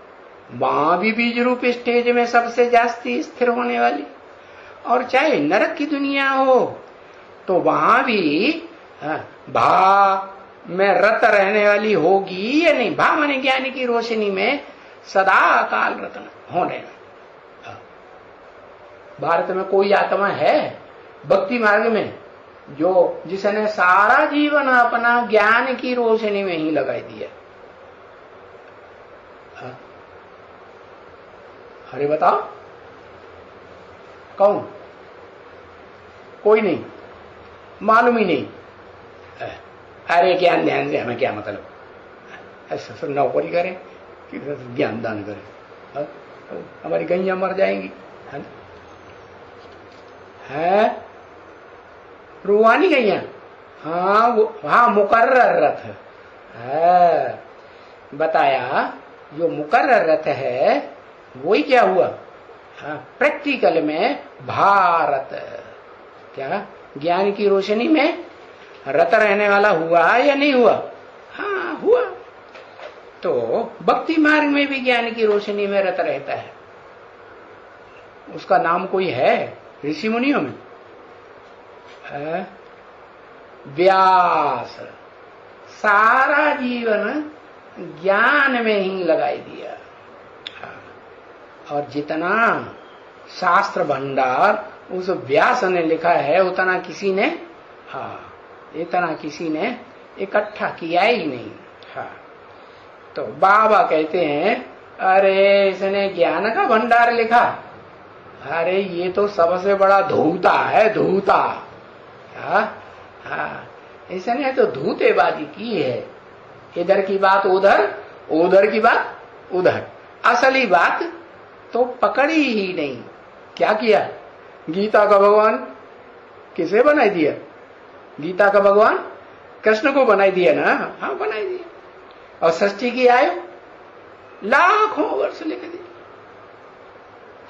वहां भी बीज रूप स्टेज में सबसे जास्ती स्थिर होने वाली, और चाहे नरक की दुनिया हो, तो वहां भी भा में रत रहने वाली होगी या नहीं? भा माने ज्ञान की रोशनी में सदा काल रत्न होने। भारत में कोई आत्मा है भक्ति मार्ग में जो जिसने सारा जीवन अपना ज्ञान की रोशनी में ही लगाई दिया? अरे बताओ कौन? कोई नहीं, मालूम ही नहीं। अरे ज्ञान ध्यान से हमें क्या मतलब? ऐसा सब नौकरी करें कि ज्ञान दान करें? हमारी गैया मर जाएंगी, है ना? है रूहानी गैया? हाँ वो, हाँ मुकर्रर रथ है। बताया जो मुकर्रर रथ है वही क्या हुआ? हाँ, प्रैक्टिकल में भारत क्या ज्ञान की रोशनी में रत रहने वाला हुआ या नहीं हुआ? हाँ हुआ। तो भक्ति मार्ग में भी ज्ञान की रोशनी में रत रहता है। उसका नाम कोई है ऋषि मुनियों में? व्यास सारा जीवन ज्ञान में ही लगाई दिया। और जितना शास्त्र भंडार उस व्यास ने लिखा है उतना किसी ने इतना किसी ने इकट्ठा किया ही नहीं। तो बाबा कहते हैं अरे इसने ज्ञान का भंडार लिखा, अरे ये तो सबसे बड़ा धूता है, धूता। इसने तो धूतेबाजी की है, इधर की बात उधर, उधर की बात उधर, असली बात तो पकड़ी ही नहीं। क्या किया? गीता का भगवान किसे बनाई दिया? गीता का भगवान कृष्ण को बनाई दिया ना? हाँ बनाई दिया। और षष्ठी की आयु लाखों वर्ष लिख दी।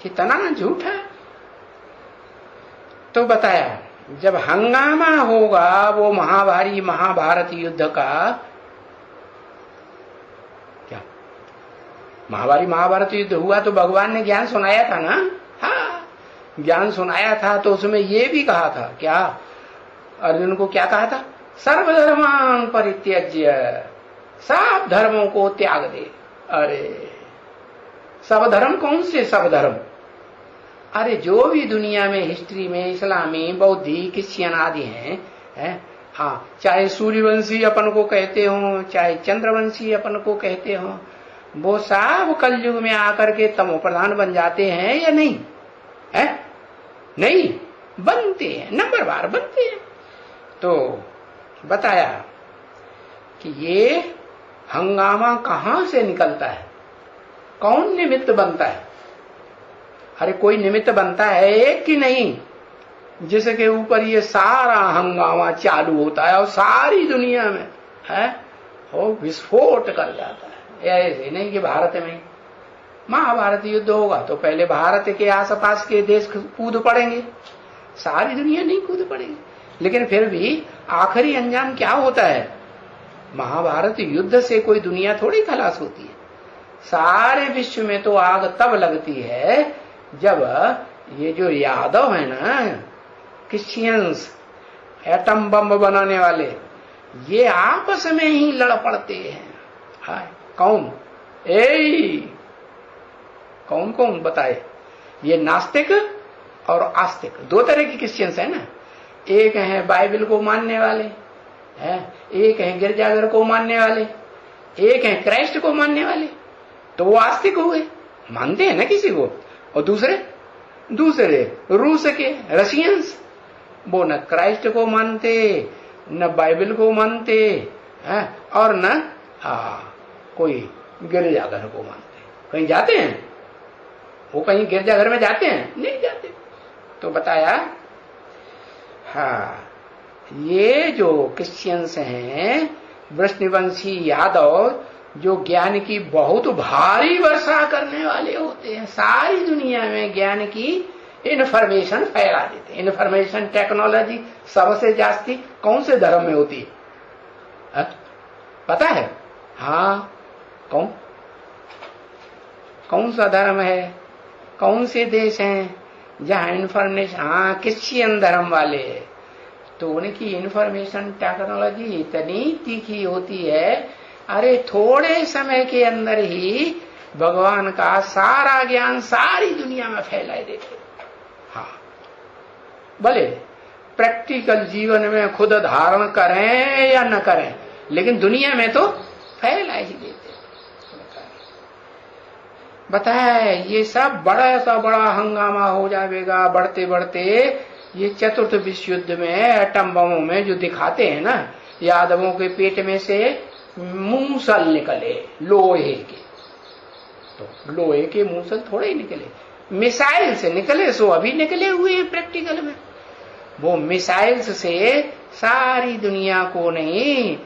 कितना झूठ है। तो बताया जब हंगामा होगा वो महाभारी महाभारत युद्ध का, क्या महाभारी महाभारत युद्ध हुआ तो भगवान ने ज्ञान सुनाया था ना? हाँ ज्ञान सुनाया था। तो उसमें ये भी कहा था, क्या अर्जुन को क्या कहा था? सर्वधर्मान परित्यज्य, सब धर्मों को त्याग दे। अरे सब धर्म कौन से सब धर्म? अरे जो भी दुनिया में हिस्ट्री में इस्लामी बौद्धिक क्रिश्चियन आदि हैं, हाँ चाहे सूर्यवंशी अपन को कहते हो चाहे चंद्रवंशी अपन को कहते हो, वो सब कलयुग में आकर के तमो प्रधान बन जाते हैं या नहीं? है नहीं बनते हैं, नंबर बार बनते हैं। तो बताया कि ये हंगामा कहां से निकलता है, कौन निमित्त बनता है? अरे कोई निमित्त बनता है एक कि नहीं, जिसके ऊपर ये सारा हंगामा चालू होता है और सारी दुनिया में है वो विस्फोट कर जाता है। ऐसे नहीं कि भारत में महाभारत युद्ध होगा तो पहले भारत के आसपास के देश कूद पड़ेंगे, सारी दुनिया नहीं कूद पड़ेगी। लेकिन फिर भी आखिरी अंजाम क्या होता है? महाभारत युद्ध से कोई दुनिया थोड़ी खलास होती है। सारे विश्व में तो आग तब लगती है जब ये जो यादव है ना, क्रिश्चियंस, एटम बम बनाने वाले, ये आपस में ही लड़ पड़ते हैं। हाय कौन? कौन कौन बताए? ये नास्तिक और आस्तिक दो तरह के क्रिश्चियंस है ना। एक है बाइबल को मानने वाले है, एक है गिरजाघर को मानने वाले, एक है क्राइस्ट को मानने वाले। तो वो आस्तिक हुए, मानते हैं ना किसी को। और दूसरे रूस के रशियंस, वो न क्राइस्ट को मानते न बाइबल को मानते है, और न कोई गिरजाघर को मानते। कहीं जाते हैं वो? कहीं गिरजाघर में जाते हैं? नहीं जाते। तो बताया हाँ ये जो क्रिश्चियंस हैं वृष्णिवंशी यादव, जो ज्ञान की बहुत भारी वर्षा करने वाले होते हैं, सारी दुनिया में ज्ञान की इन्फॉर्मेशन फैला देते हैं। इन्फॉर्मेशन टेक्नोलॉजी सबसे जास्ती कौन से धर्म में होती है? पता है? हाँ कौन सा धर्म है, कौन से देश हैं जहां इन्फॉर्मेशन? हाँ क्रिश्चियन धर्म वाले। तो उनकी इंफॉर्मेशन टेक्नोलॉजी इतनी तीखी होती है, अरे थोड़े समय के अंदर ही भगवान का सारा ज्ञान सारी दुनिया में फैलाए देते। हाँ, भले प्रैक्टिकल जीवन में खुद धारण करें या न करें, लेकिन दुनिया में तो फैला ही देते। बताया ये सब बड़ा सा बड़ा हंगामा हो जाएगा बढ़ते बढ़ते। ये चतुर्थ विश्व युद्ध में एटम बमों में जो दिखाते हैं ना, यादवों के पेट में से मूसल निकले लोहे के, तो लोहे के मूसल थोड़े ही निकले, मिसाइल से निकले। सो अभी निकले हुए हैं प्रैक्टिकल में। वो मिसाइल्स से सारी दुनिया को नहीं,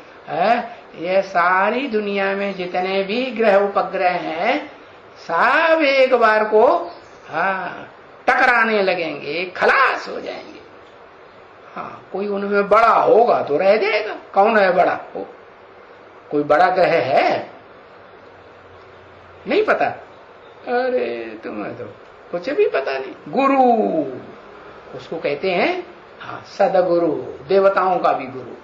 ये सारी दुनिया में जितने भी ग्रह उपग्रह हैं सब एक बार को टकराने लगेंगे, खलास हो जाएंगे। हाँ, कोई उनमें बड़ा होगा तो रह जाएगा। कौन है बड़ा? कोई बड़ा ग्रह है? नहीं पता? अरे तुम्हें तो कुछ भी पता नहीं। गुरु उसको कहते हैं, हाँ, सदगुरु, देवताओं का भी गुरु।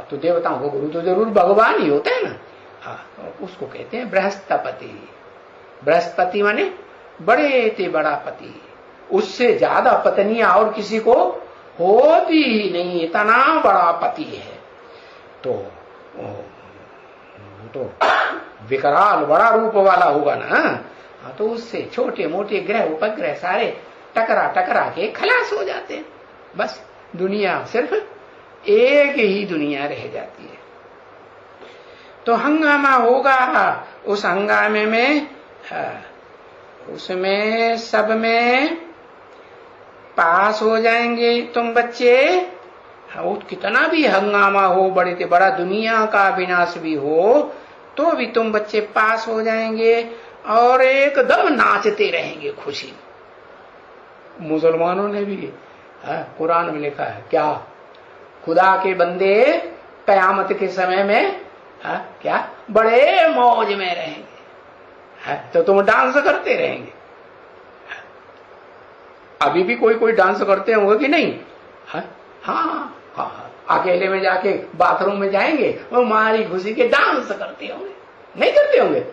तो देवताओं का गुरु तो जरूर भगवान ही होता है ना। हाँ, तो उसको कहते हैं बृहस्पति। बृहस्पति माने बड़े ते बड़ा पति, उससे ज्यादा पत्नियां और किसी को होती ही नहीं, इतना बड़ा पति है। तो विकराल बड़ा रूप वाला होगा ना। हाँ, तो उससे छोटे मोटे ग्रह उपग्रह सारे टकरा टकरा के खलास हो जाते हैं। बस दुनिया सिर्फ एक ही दुनिया रह जाती है। तो हंगामा होगा। उस हंगामे में उसमें सब में पास हो जाएंगे तुम बच्चे। वो कितना भी हंगामा हो, बड़े से बड़ा दुनिया का विनाश भी हो, तो भी तुम बच्चे पास हो जाएंगे और एकदम नाचते रहेंगे खुशी। मुसलमानों ने भी कुरान में लिखा है क्या, खुदा के बंदे कयामत के समय में क्या बड़े मौज में रहेंगे। तो तुम डांस करते रहेंगे। अभी भी कोई कोई डांस करते होंगे कि नहीं? हाँ, अकेले में जाके बाथरूम में जाएंगे वो मारी खुशी के डांस करते होंगे। नहीं करते होंगे?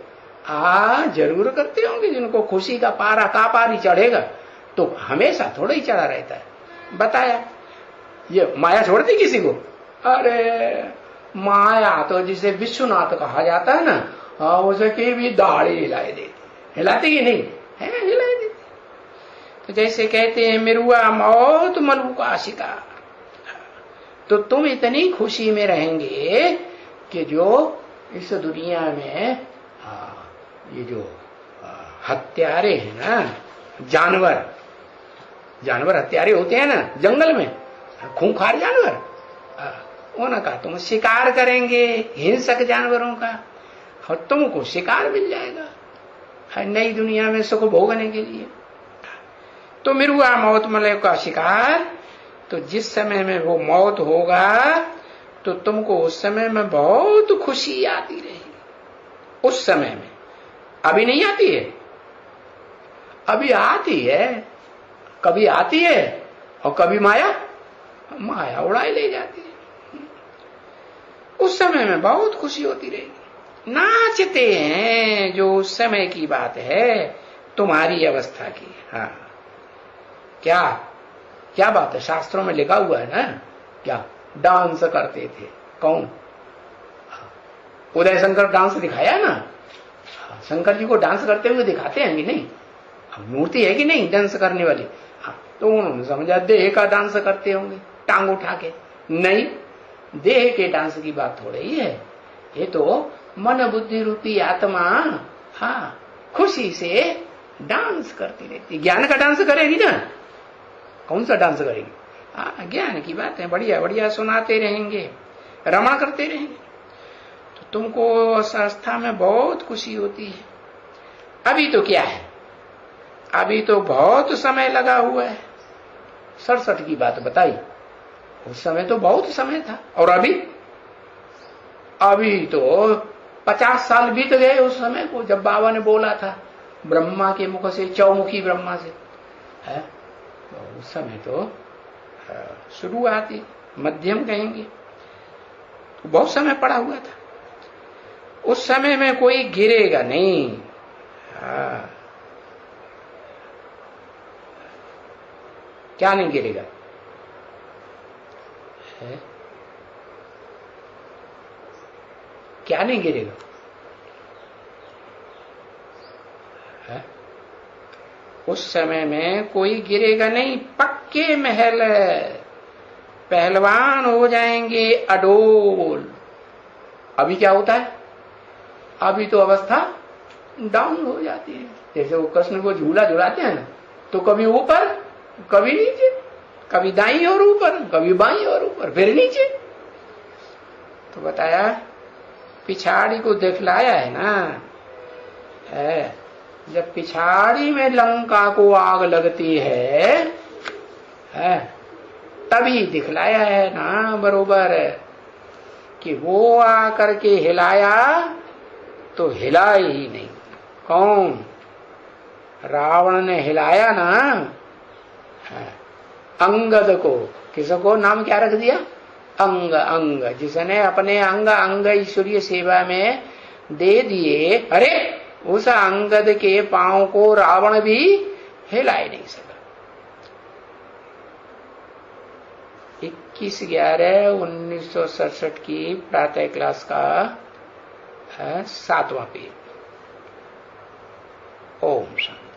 जरूर करते होंगे। जिनको खुशी का पारा का पारी चढ़ेगा तो हमेशा थोड़ा ही चढ़ा रहता है। बताया ये माया छोड़ती किसी को? अरे माया तो जिसे विश्वनाथ कहा जाता है ना, उसे की भी दाढ़ी हिलाए देती। हिलाती कि नहीं है? हिलाए देती। तो जैसे कहते हैं मिरुआ मौत मलू का शिकार, तो तुम इतनी खुशी में रहेंगे कि जो इस दुनिया में ये जो हत्यारे हैं ना, जानवर हत्यारे होते हैं ना जंगल में, खूंखार जानवर, उनका तुम शिकार करेंगे, हिंसक जानवरों का, और तुमको शिकार मिल जाएगा नई दुनिया में सुख भोगने के लिए। तो मिरुआ मौत मलय का शिकार। तो जिस समय में वो मौत होगा तो तुमको उस समय में बहुत खुशी आती रहेगी। उस समय में अभी नहीं आती है, अभी आती है, कभी आती है और कभी माया उड़ाई ले जाती है। उस समय में बहुत खुशी होती रहेगी। नाचते हैं, जो उस समय की बात है, तुम्हारी अवस्था की। हाँ, क्या बात है? शास्त्रों में लिखा हुआ है ना, क्या डांस करते थे। कौन? उदय शंकर डांस दिखाया ना। शंकर जी को डांस करते हुए दिखाते हैं कि नहीं? मूर्ति है कि नहीं डांस करने वाली? तो उन्होंने समझा देह का डांस करते होंगे टांग उठा के। नहीं, देह के डांस की बात थोड़ी ही है। ये तो मन बुद्धि रूपी आत्मा खुशी से डांस करती रहती। ज्ञान का डांस करेगी ना। कौन सा डांस करेगी? ज्ञान की बात है। बढ़िया बढ़िया सुनाते रहेंगे, रमण करते रहेंगे, तो तुमको संस्था में बहुत खुशी होती है। अभी तो क्या है, अभी तो बहुत समय लगा हुआ है। 67 की बात बताई, उस समय तो बहुत समय था। और अभी तो 50 साल बीत गए उस समय को, जब बाबा ने बोला था ब्रह्मा के मुख से, चौमुखी ब्रह्मा से। है तो उस समय तो शुरुआती, मध्यम कहेंगे। तो बहुत समय पड़ा हुआ था, उस समय में कोई गिरेगा नहीं। क्या नहीं गिरेगा? क्या नहीं गिरेगा? उस समय में कोई गिरेगा नहीं, पक्के महल, पहलवान हो जाएंगे अडोल। अभी क्या होता है? अभी तो अवस्था डाउन हो जाती है। जैसे वो कृष्ण को झूला झुलाते हैं ना, तो कभी ऊपर कभी नीचे, कभी दाईं और ऊपर, कभी बाईं और ऊपर, फिर नीचे। तो बताया पिछाड़ी को दिखलाया है ना, है जब पिछाड़ी में लंका को आग लगती है तभी दिखलाया है ना बरोबर, कि वो आकर के हिलाया तो हिला ही नहीं। कौन? रावण ने हिलाया ना अंगद को। किसको नाम क्या रख दिया? अंग। अंग जिसने अपने अंग अंग ईश्वरीय सेवा में दे दिए, अरे उस अंगद के पांव को रावण भी हिला ही नहीं सका। 21/11/1967 की प्रातः क्लास का 7वां पेज। ओम शांति।